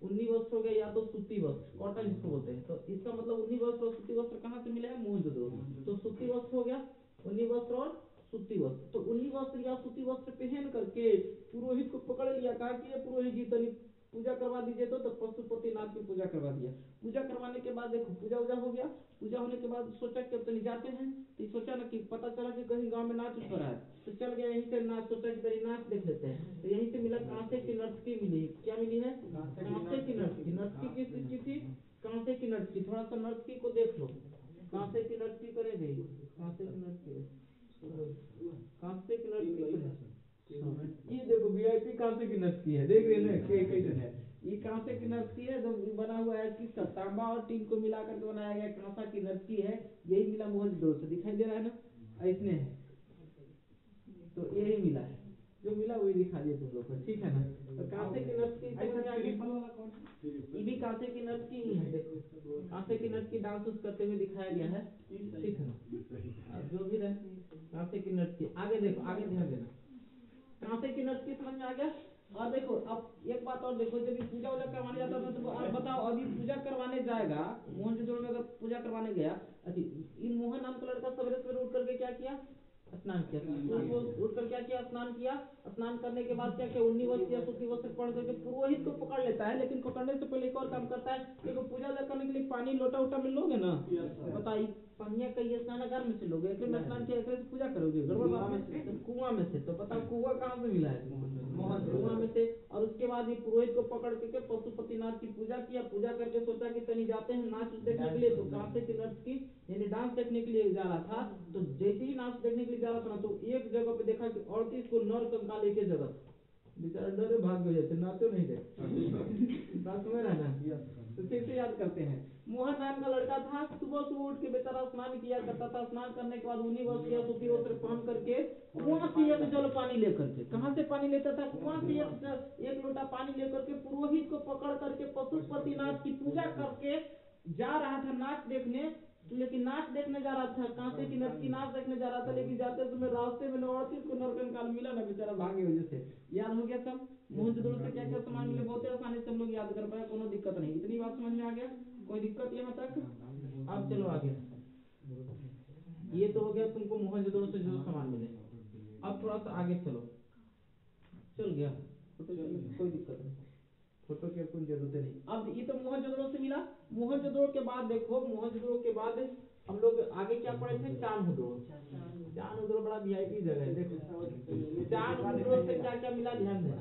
उन्नी वस्त्र हो गया या तो सूती वस्त्र, कॉटन जिसको बोलते हैं। तो इसका मतलब उन्नी वस्त्र और सूती वस्त्र कहाँ से मिले हैं, मोहनजोदड़ो। तो सूती वस्त्र हो गया, उन्नी वस्त्र और सूती वस्त्र। तो उन्नी वस्त्र या सूती वस्त्र पहन करके पुरोहित को पकड़ लिया, कहा कि ये पुरोहित जी तनी पूजा करवा दीजिए, तो पशुपतिनाथ की पूजा करवा दिया। पूजा करवाने के बाद देखो पूजा उजा हो गया, पूजा होने के बाद सोचा कि अब तनी जाते हैं, तो सोचा ना कि पता चला कि कहीं गांव में नाच हो रहा है, तो चल गया यहीं से नाच, सोचा कि तनी नाच देख लेते हैं। तो यहीं से मिला, कांसे की नर्तकी मिली, क्या मिली है, कांसे की नर्तकी। नर्तकी किस चीज की थी, कांसे की नर्तकी। थोड़ा सा नर्तकी को देख लो, कांसे की नर्तकी करेंगे, कांसे की नर्तकी, कांसे की नर्तकी करें, ये देखो वीआईपी कांसे की नर्तकी है, देख रहे हैं कैसे है, ये कांसे की नर्तकी है, जो बना हुआ है किसका, तांबा और टीन को मिला करके बनाया गया कांसा की नर्तकी है। यही मिला मोहनजोदड़ो से, दिखाई दे रहा है ना, ऐसने है, तो यही मिला है, जो मिला वही दिखा दिया तुम लोग को, ठीक है ना। तो कांसे की नर्तकी ये भी कांसे की नर्तकी ही है, देखो कांसे की नर्तकी डांस उस करते हुए दिखाया गया है, ठीक है ना। अब जो भी रहे कांसे की नर्तकी, आगे देखो, आगे ध्यान देना, कांसे की नर्तकी समझ में आ गया। और देखो अब एक बात और देखो, जब पूजा उजा करवाने जाता था तो आप बताओ, अभी पूजा करवाने जाएगा मोहनजोदड़ो में, अगर पूजा करवाने गया, अच्छा ये मोहन नाम का लड़का सवेरे सवेरे उठ करके क्या किया, स्नान किया, उठ कर क्या किया, स्नान किया, स्नान करने के बाद क्या किया, उन्नी वस्त्र या सूती वस्त्र पढ़ करके पुरोहित को पकड़ लेता है। लेकिन पकड़ने से पहले एक और काम करता है, देखो पूजा उजा करने के लिए पानी लोटा उटा में लोगे ना, बताइए पानिया का ये स्नानागार में से लोगे, एक में स्नान किया, एक से पूजा करोगे, गड़बड़ बात है, कुआं में से। तो बताओ कुआं कहाँ से मिला है, कुआं में से। और उसके बाद ये पुरोहित को पकड़ के पशुपतिनाथ की पूजा किया, पूजा करके सोचा कि तनी जाते हैं नाच देखने के लिए, तो कांसे की नर्तकी यानी डांस देखने के लिए जा रहा था। तो जैसे ही नाच देखने के लिए जा रहा था ना, तो एक जगह पे देखा कि 38 को नर कंकाल एक जगह, बेचारा डरे भाग गए थे, नाचो नहीं थे। बात समझ रहा है ना? तो फिर से याद करते हैं। मोहन नाम का लड़का था, सुबह सुबह उठ के बेचारा स्नान किया करता था। स्नान करने के बाद ऊनी वस्त्र या सूती वस्त्र पहन करके कुआं से एक जल पानी लेकर के, कहाँ से पानी लेता था? कुआं से एक लोटा पानी लेकर के पुरोहित को पकड़ करके पशुपतिनाथ की पूजा करके जा रहा था नाच देखने। लेकिन नाच देखने जा रहा था, कांसे की नट की नाच देखने जा रहा था, लेकिन जाते समय रास्ते में लौड़ती उसको नरकंकाल मिला ना, बेचारा भागे वजह से। याद हो गया सब? मोहनजोदड़ो से क्या क्या सामान मिले, बहुत ही आसानी से हम लोग याद कर पाए, कोनो दिक्कत नहीं। इतनी बात समझ में आ गया? कोई दिक्कत यहाँ तक? अब चलो आगे। ये तो हो गया तुमको मोहनजोदड़ो से जो सामान मिले। अब थोड़ा सा आगे चलो। चल गया फोटो, कोई दिक्कत नहीं, फोटो की कोई जरूरत नहीं। अब ये तो मोहनजोदड़ो से मिला। मोहनजोदड़ो के बाद देखो, मोहनजोदड़ो के बाद हम लोग आगे क्या पढ़े थे? चान्होदड़ो। चान्होदड़ो बड़ा वीआईपी जगह है। देखो चान्होदड़ो से क्या क्या मिला, ध्यान देना।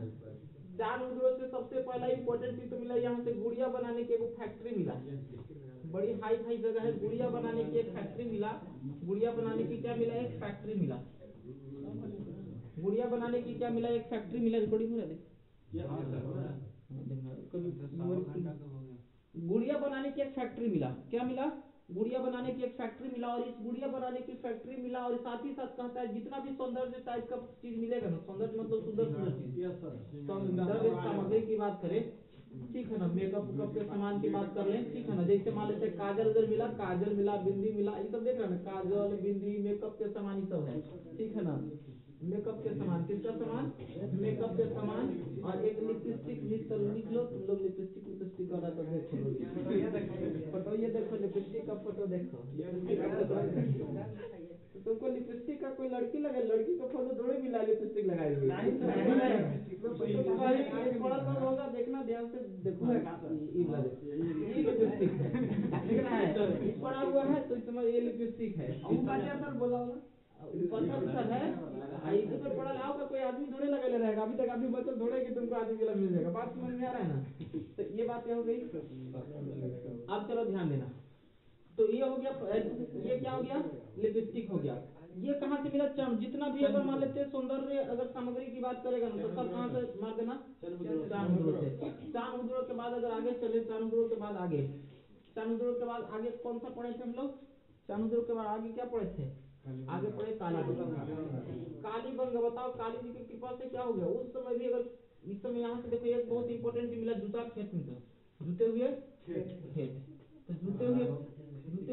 चान्होदड़ो से सबसे पहला इंपॉर्टेंट चीज तो मिला, यहाँ से गुड़िया बनाने की एक फैक्ट्री मिला। बड़ी हाई फाई जगह है, गुड़िया बनाने की एक फैक्ट्री मिला। गुड़िया बनाने की क्या मिला? एक फैक्ट्री मिला। गुड़िया बनाने की क्या मिला? एक फैक्ट्री मिला। रिकॉर्डिंग हो रहा है? गुड़िया बनाने की एक फैक्ट्री मिला। क्या मिला? गुड़िया बनाने की एक फैक्ट्री मिला। और इस गुड़िया बनाने की फैक्ट्री मिला, और साथ ही साथ कहता है जितना भी सौंदर्य टाइप का चीज मिलेगा ना, सौंदर्य मतलब सुंदर सुंदर चीज, सौंदर्य सामग्री की बात करें, ठीक है ना, मेकअप के सामान की बात कर लें, ठीक है ना, जैसे मान लेते हैं काजल उजल मिला, काजल मिला, बिंदी मिला, ये सब देख रहे हैं ना, काजल बिंदी मेकअप के सामान ये सब है, ठीक है ना। मेकअप के सामान, किसका सामान? मेकअप के सामान। और एक लिपस्टिक लिख लो तुम लोग, लिपस्टिक वाला तो देखो लोग, फोटो ये देखो, लिपस्टिक का फोटो देखो, तो तुमको लिपस्टिक का कोई लड़की लगे, लड़की का फोटो थोड़ी मिला लिपस्टिक लगाई हुई, होगा, देखना ध्यान से देखो, ये लिपस्टिक है, दिख रहा है, ये पड़ा हुआ है तो इसमें ये लिपस्टिक है, बोला होगा पता सर है, इसी पर पड़ा लाओ का कोई आदमी थोड़े लगे ले रहेगा, अभी तक आदमी बचल थोड़े कि तुमको आदमी वाला मिल जाएगा। बात समझ में आ रहा है ना? तो ये बात क्या हो गई? अब चलो ध्यान देना। तो ये हो गया, ये क्या हो गया? लिपस्टिक हो गया। ये कहाँ से मिला? जितना भी अगर मान लेते सौंदर्य अगर सामग्री की बात करेगा ना, तो सब कहाँ से मार देना? चान्होदड़ो से। चान्होदड़ो के बाद अगर आगे चले, चान्होदड़ो के बाद आगे, चान्होदड़ो के बाद आगे कौन सा पढ़े थे हम लोग? चान्होदड़ो के बाद आगे क्या पढ़े थे? आगे पढ़े कालीबंगा। कालीबंगा, बताओ काली जी की कृपा से क्या हो गया? उस समय भी अगर इस समय यहाँ से देखो, एक बहुत इंपॉर्टेंट चीज मिला, जूता खेत में था, जूते हुए खेत, तो जूते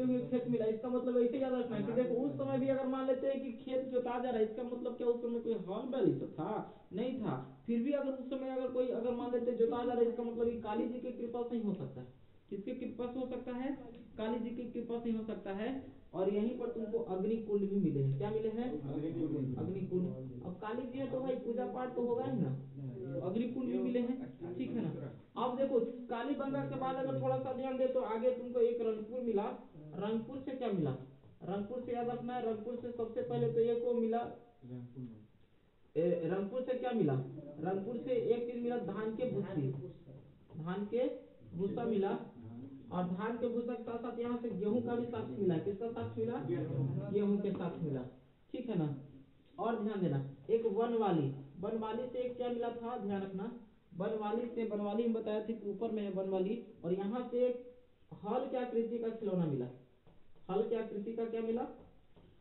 हुए खेत मिला। इसका मतलब ऐसे याद रखना है कि देखो उस समय भी अगर मान लेते हैं कि खेत जोता जा रहा है, इसका मतलब क्या उस समय कोई हल बैल ये सब था? नहीं था। फिर भी अगर उस समय अगर कोई अगर मान लेते जोता जा रहा है, इसका मतलब ये काली जी की कृपा से ही हो सकता है। किसकी कृपा से हो सकता है? काली जी की कृपा से हो सकता है। और यहीं पर तुमको अग्निकुंड भी मिले हैं। क्या मिले हैं? अग्निकुंड। अब काली जी है तो भाई पूजा पाठ तो होगा ही ना, अग्निकुंड भी मिले हैं, ठीक है ना। अब देखो कालीबंगा के बाद अगर थोड़ा सा ध्यान दे तो आगे तुमको एक रंगपुर मिला। रंगपुर से क्या मिला? रंगपुर से याद रखना है, रंगपुर से सबसे पहले तो एक को मिला, रंगपुर से क्या मिला? रंगपुर से एक चीज मिला, धान के भूसी, धान के भूसा मिला। और धान के भूसा के साथ साथ यहाँ से गेहूं का भी साक्ष्य मिला। किसका साक्ष्य मिला? गेहूं के साक्ष्य मिला, ठीक है ना। और ध्यान देना, एक वनवाली, वनवाली से एक क्या मिला था? ध्यान रखना, वनवाली से, वनवाली हम बताया थे कि ऊपर में है वनवाली। और यहाँ से एक हल के आकृति का खिलौना मिला। हल के आकृति का क्या मिला?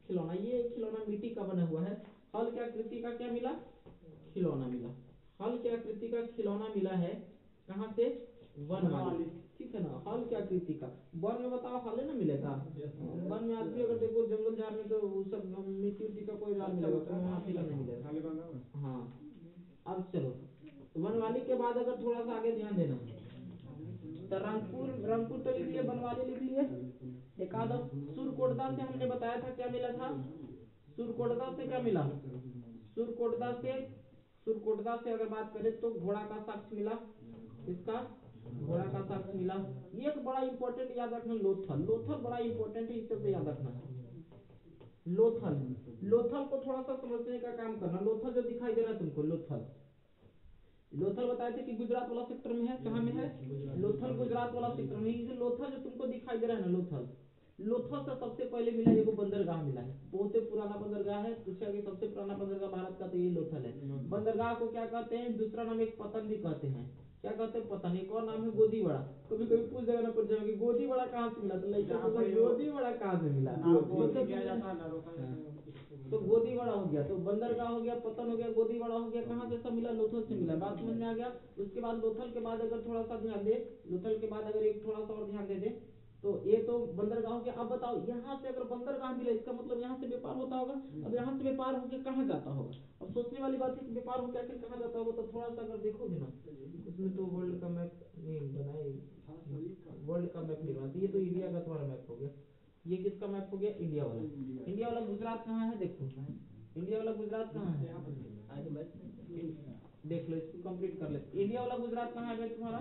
खिलौना। ये खिलौना मिट्टी का बना हुआ है। हल के आकृति का क्या मिला? खिलौना मिला। हल के आकृति का खिलौना मिला है, कहाँ से? वनवाली, ठीक है ना। हल के आकृति का, वन में बताओ हल ना मिलेगा? वन में आदमी अगर देखो जंगल झाड़ में तो वो सब मिट्टी उट्टी का कोई जाल मिलेगा, तो वहाँ खिलौना नहीं मिलेगा। हाँ, अब चलो वनवाली के बाद अगर थोड़ा सा आगे ध्यान देना, तो रंगपुर, रंगपुर तो लिख लिए, बनवाली लिख लिए। एक आधा सुरकोटदा से हमने बताया था क्या मिला था? सुरकोटदा से क्या मिला? सुरकोटदा से, सुरकोटदा से अगर बात करें तो घोड़ा का साक्ष्य मिला। किसका? घोड़ा का साक्ष्य मिला। ये एक बड़ा इंपॉर्टेंट याद रखना, लोथल, लोथल बड़ा इंपॉर्टेंट है, इसे तो याद रखना। लोथल, लोथल को थोड़ा सा समझने का काम करना। लोथल जो दिखाई दे रहा है तुमको, लोथल, लोथल बताए थे कि गुजरात वाला सेक्टर में है। कहाँ में है? लोथल गुजरात वाला सेक्टर में। ये जो लोथल जो तुमको दिखाई दे रहा है ना, लोथल, लोथल से सबसे पहले मिला एगो बंदरगाह मिला है, बहुत ही पुराना बंदरगाह है। पूछा कि सबसे पुराना बंदरगाह भारत का, तो ये लोथल है। बंदरगाह को क्या कहते हैं, दूसरा नाम एक पतन भी कहते हैं। क्या कहते हैं, पतन। एक और नाम है गोदीबड़ा। कभी कभी पूछ देगा ना पूछ कि गोदीबड़ा कहाँ से मिला, तो लड़का गोदीबड़ा कहाँ से मिला, तो गोदीबड़ा हो गया, तो बंदरगाह हो गया, पतन हो गया, गोदीबड़ा हो गया, कहाँ से सब मिला, लोथल से मिला। बात समझ में आ गया। उसके बाद लोथल के बाद अगर थोड़ा सा ध्यान दे, लोथल के बाद अगर एक थोड़ा सा और ध्यान दे तो ये तो बंदरगाह हो गया। अब बताओ, यहाँ से अगर बंदरगाह मिला, इसका मतलब यहाँ से व्यापार होता होगा। अब यहाँ से व्यापार होके कहाँ जाता होगा, अब सोचने वाली बात है कि व्यापार होके आखिर कहाँ जाता होगा। तो थोड़ा सा अगर देखोगे ना, उसमें तो वर्ल्ड का मैप नहीं बनाए, वर्ल्ड का मैप नहीं बनाते, ये तो इंडिया का तुम्हारा मैप हो गया। ये किसका मैप हो गया, इंडिया वाला। इंडिया वाला गुजरात कहाँ है, देखो इंडिया वाला गुजरात कहाँ है, देख लो, इसको कंप्लीट कर लेते। इंडिया वाला गुजरात कहाँ है भाई तुम्हारा,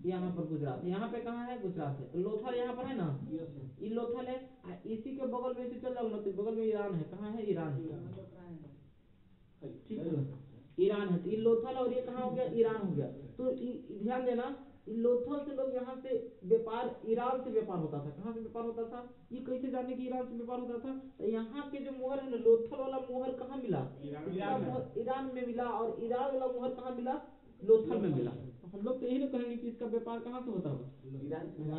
यहाँ पर गुजरात है, यहाँ पे कहाँ है, गुजरात है। लोथल यहाँ पर है ना, ये लोथल है। इसी के बगल में से चल जाओ ना, तो बगल में ईरान है। कहाँ है, ईरान है, ठीक है, ईरान है। तो ये लोथल और ये कहाँ हो गया, ईरान हो गया। तो ध्यान देना, लोथल से लोग यहाँ से व्यापार, ईरान से व्यापार होता था। कहाँ से व्यापार होता था, ये कैसे जाने की ईरान से व्यापार होता था। तो यहाँ के जो मोहर है ना, लोथल वाला मोहर कहाँ मिला, ईरान में मिला, और ईरान वाला मोहर कहाँ मिला, लोथल में मिला। तो हम लोग तो यही ना कहेंगे कि इसका व्यापार कहाँ से होता होगा,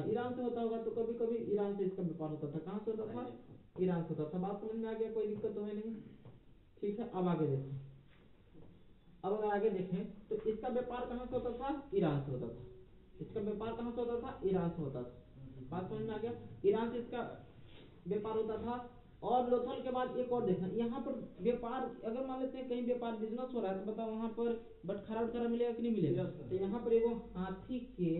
ईरान से होता होगा। तो कभी कभी ईरान से इसका व्यापार होता था। कहाँ से होता था, ईरान से होता था। बात समझ में आ गया, कोई दिक्कत तो है नहीं, ठीक है। अब आगे देखो, अब अगर आगे देखें तो इसका व्यापार कहाँ से होता था, ईरान से होता था। इसका व्यापार कहाँ से होता था, ईरान से होता था। बात समझ में आ गया, ईरान से इसका व्यापार होता था। और लोथल के बाद एक और देखना, यहाँ पर व्यापार अगर मान लेते हैं कहीं व्यापार बिजनेस हो रहा है, तो बताओ वहाँ पर बटखरा उटखरा मिलेगा कि नहीं मिलेगा। तो यहाँ पर एगो हाथी के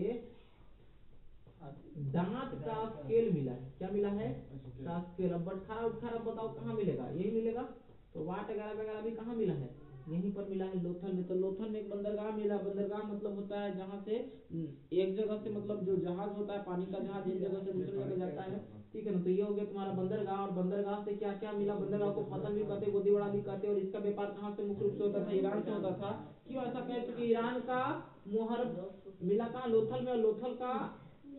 दांत का स्केल मिला है। क्या मिला है, का स्केल। अब बटखरा उटखरा बताओ कहाँ मिलेगा, यही मिलेगा। तो वाट वगैरह वगैरह भी कहाँ मिला है, यहीं पर मिला है, लोथल में। तो लोथल में एक बंदरगाह मिला। बंदरगाह मतलब होता है जहाँ से एक जगह से, मतलब जो जहाज होता है, पानी का जहाज, एक जगह से दूसरी जगह जाता है, ठीक है ना। तो ये हो गया तुम्हारा बंदरगाह। और बंदरगाह से क्या क्या मिला, बंदरगाह को पतन भी कहते, गोदीबड़ा भी कहते। और इसका व्यापार कहाँ से मुख्य रूप से होता था, ईरान से होता था। क्यों ऐसा कहे, क्योंकि ईरान का मोहर मिला कहाँ, लोथल में। और लोथल का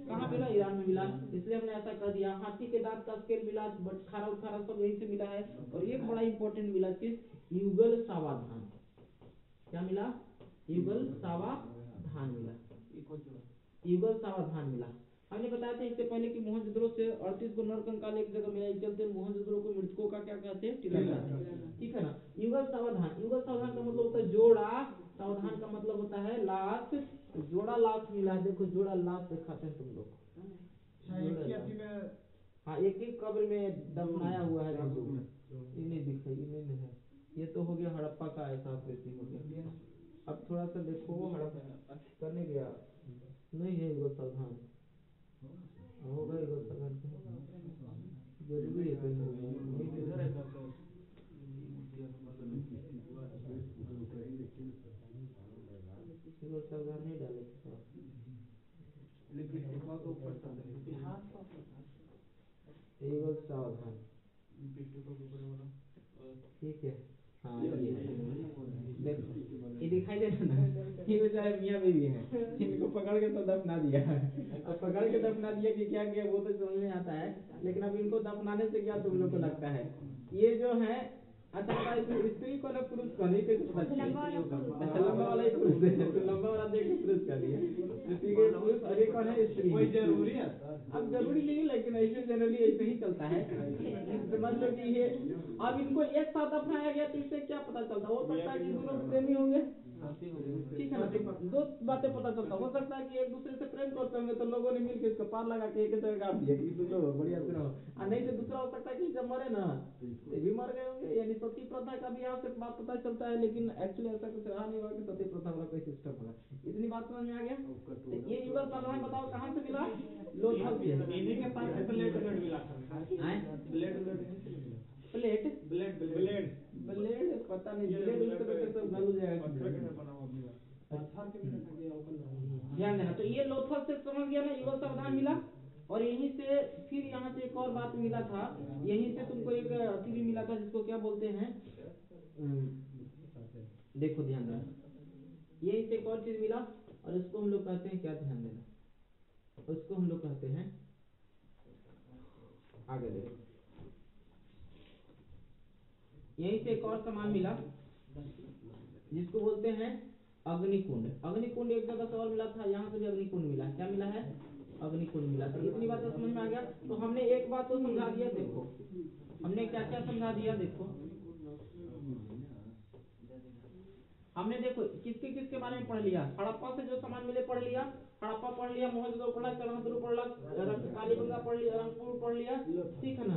कहाँ मिला, ईरान में मिला, इसलिए हमने ऐसा कर दिया। हाथी के दांत का स्केल मिला, बटखरा उटखरा सब यहीं से मिला है। और एक बड़ा इंपॉर्टेंट मिला चीज, युगल सावधान। क्या मिला, युगल सावधान मिला, युगल सावधान मिला। हमने बताया था इससे पहले कि मोहनजोदड़ो से 38 को नरकंकाल एक जगह मिला, इस चलते मोहनजोदड़ो को मृतकों का क्या कहते हैं, टीला कहते हैं, ठीक है ना। युगल सावधान, युगल सावधान का मतलब होता है जोड़ा, सावधान का मतलब होता है लाश। जोड़ा लाश मिला है, देखो जोड़ा लाश दिखाते हैं तुम लोग। हाँ, एक एक कब्र में दफनाया हुआ है, दो ये नहीं दिखा, ये नहीं है। ये तो हो गया हड़प्पा का ऐसा आकृति हो गया। अब थोड़ा सा देखो, हड़प्पा करने गया नहीं है, युगल सावधान होगा, युगल सावधान जरूरी है कहीं होगा, युगल सावधान नहीं डाले थे युगल सावधान, ठीक है। हाँ ये देखो, ये दिखाई दे रहा ना, ये बेचारे मियाँ बीवी हैं, इनको पकड़ के तो दफना दिया। अब पकड़ के दफना दिया कि क्या किया वो तो समझ में आता है, लेकिन अब इनको दफनाने से क्या तुम लोग को लगता है, ये जो है। अच्छा बताइए, स्त्री कौन है पुरुष कौन है, कैसे पता चला। अच्छा लंबा वाला ही पुरुष है, तो लंबा वाला देख के पुरुष कर दिया, ठीक है पुरुष। और ये कौन है, स्त्री। जरूरी है, अब जरूरी नहीं, लेकिन ऐसे जनरली ऐसे ही चलता है। समझ लो कि ये अब इनको एक साथ अपनाया गया, तो इससे क्या पता चलता, हो सकता है कि दोनों प्रेमी होंगे, ठीक है ना। दो बातें पता चलता, हो सकता है कि एक दूसरे से प्रेम करते होंगे, तो लोगों ने मिलकर इसको पार लगा के एक जगह गाड़ दिया कि सुन लो बढ़िया सुनो। और नहीं तो दूसरा हो सकता है कि जब मरे ना तो भी मर गए होंगे, यानी सती प्रथा का भी यहाँ से बात पता चलता है। लेकिन एक्चुअली ऐसा कुछ रहा नहीं होगा कि सती प्रथा वाला कोई सिस्टम होगा। इतनी बात समझ में आ गया। तो ये युगल सावधान बताओ कहाँ से मिला, लोथल से। इन्हीं के पास प्लेट मिला प्लेट ब्लेड ब्लेड पता नहीं, ब्लेड उसको तो सब गल जाएगा। ध्यान देना, तो ये लोथल से समझ गया ना, युगल सावधान मिला। और यहीं से फिर यहाँ से एक और बात मिला था, यहीं से तुमको एक अति भी मिला था, जिसको क्या बोलते हैं, देखो ध्यान देना, यहीं से एक और चीज मिला, और इसको हम लोग कहते हैं क्या, ध्यान देना, उसको हम लोग कहते हैं आगे देखो, यहीं से एक और सामान मिला जिसको बोलते हैं अग्निकुंड। अग्निकुंड एक जगह से और मिला था, यहाँ से भी अग्निकुंड मिला। क्या मिला है? अग्निकुंड मिला। तो इतनी बात तो समझ में आ गया। तो हमने एक बात तो समझा दिया, देखो हमने क्या क्या समझा दिया। देखो हमने देखो किसके किसके बारे में पढ़ लिया। हड़प्पा से जो सामान मिले पढ़ लिया, हड़प्पा पढ़ लिया, मोहनजोदड़ो पढ़ लिया, चरहत्तरू पढ़ लिया, कालीबंगा पढ़ लिया, रंगपुर पढ़ लिया, ठीक है ना।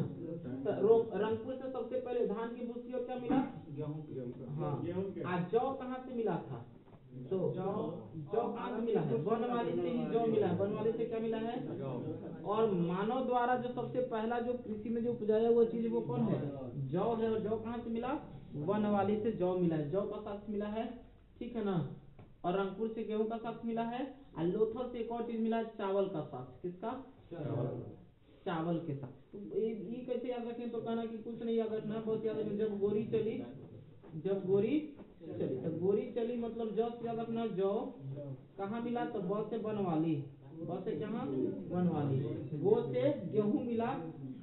रंगपुर से सबसे पहले धान की भूसी और क्या मिला? गेहूं। हाँ, आज जौ कहाँ से मिला था? जौ कहाँ से मिला है? बनवाली से ही जौ मिला है। बनवाली से क्या मिला है? और मानव द्वारा जो सबसे पहला जो कृषि में जो उपजाया हुआ चीज वो कौन है? जौ है। और जौ कहाँ से मिला? बनवाली से जौ मिला है, जौ का साक्ष्य मिला है, ठीक है ना। और रंगपुर से गेहूं का साक्ष्य मिला है। और लोथल से एक और चीज मिला है, चावल का साक्ष्य। किसका? चावल के साक्ष्य। तो ये कैसे याद रखें? तो कहना कि कुछ नहीं याद रखना, बस याद रखना जब गोरी चली, जब गोरी चली, तो गोरी चली मतलब जौ से याद रखना। जौ कहाँ मिला? तो ब से बनवाली, ब से कहाँ? बनवाली। गो से गेहूं मिला,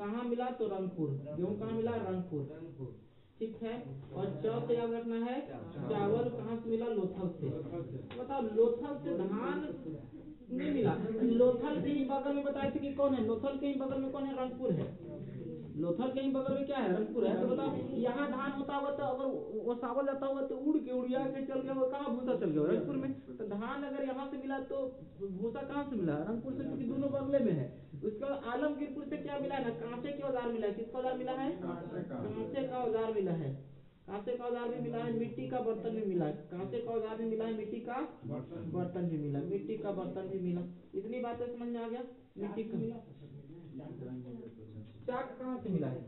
कहाँ मिला? तो रंगपुर। गेहूं कहाँ मिला? रंगपुर, ठीक है। और चौ से याद रखना है, चावल कहाँ से मिला? लोथल से। बताओ लोथल से धान नहीं मिला। लोथल के ही बगल में बताए थे कि कौन है? लोथल के ही बगल में कौन है? रंगपुर है। लोथल के ही बगल में क्या है? रंगपुर है। तो बताओ यहाँ धान होता हुआ तो अगर वो सावल जाता हुआ तो उड़ के उड़िया के चल गया, वो कहाँ भूसा चल गया? रंगपुर में। तो धान अगर यहाँ से मिला तो भूसा कहाँ से मिला? रंगपुर से, क्योंकि दोनों बगले में है। उसके बाद आलमगीरपुर से क्या मिला है ना? कांसे के औजार मिला है। किसका औजार मिला है? कांसे का औजार मिला है। कांसे का औजार भी मिला है, मिट्टी का बर्तन भी मिला है। कांसे का औजार भी मिला है, मिट्टी का बर्तन भी मिला, मिट्टी का बर्तन भी मिला। इतनी बातें समझ में आ गया। मिट्टी का चाक कहाँ से मिला है?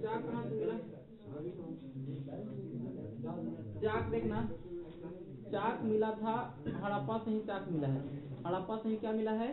चाक कहाँ से मिला? चाक देखना, चाक मिला था हड़प्पा से ही। चाक मिला है हड़प्पा से ही। क्या मिला है?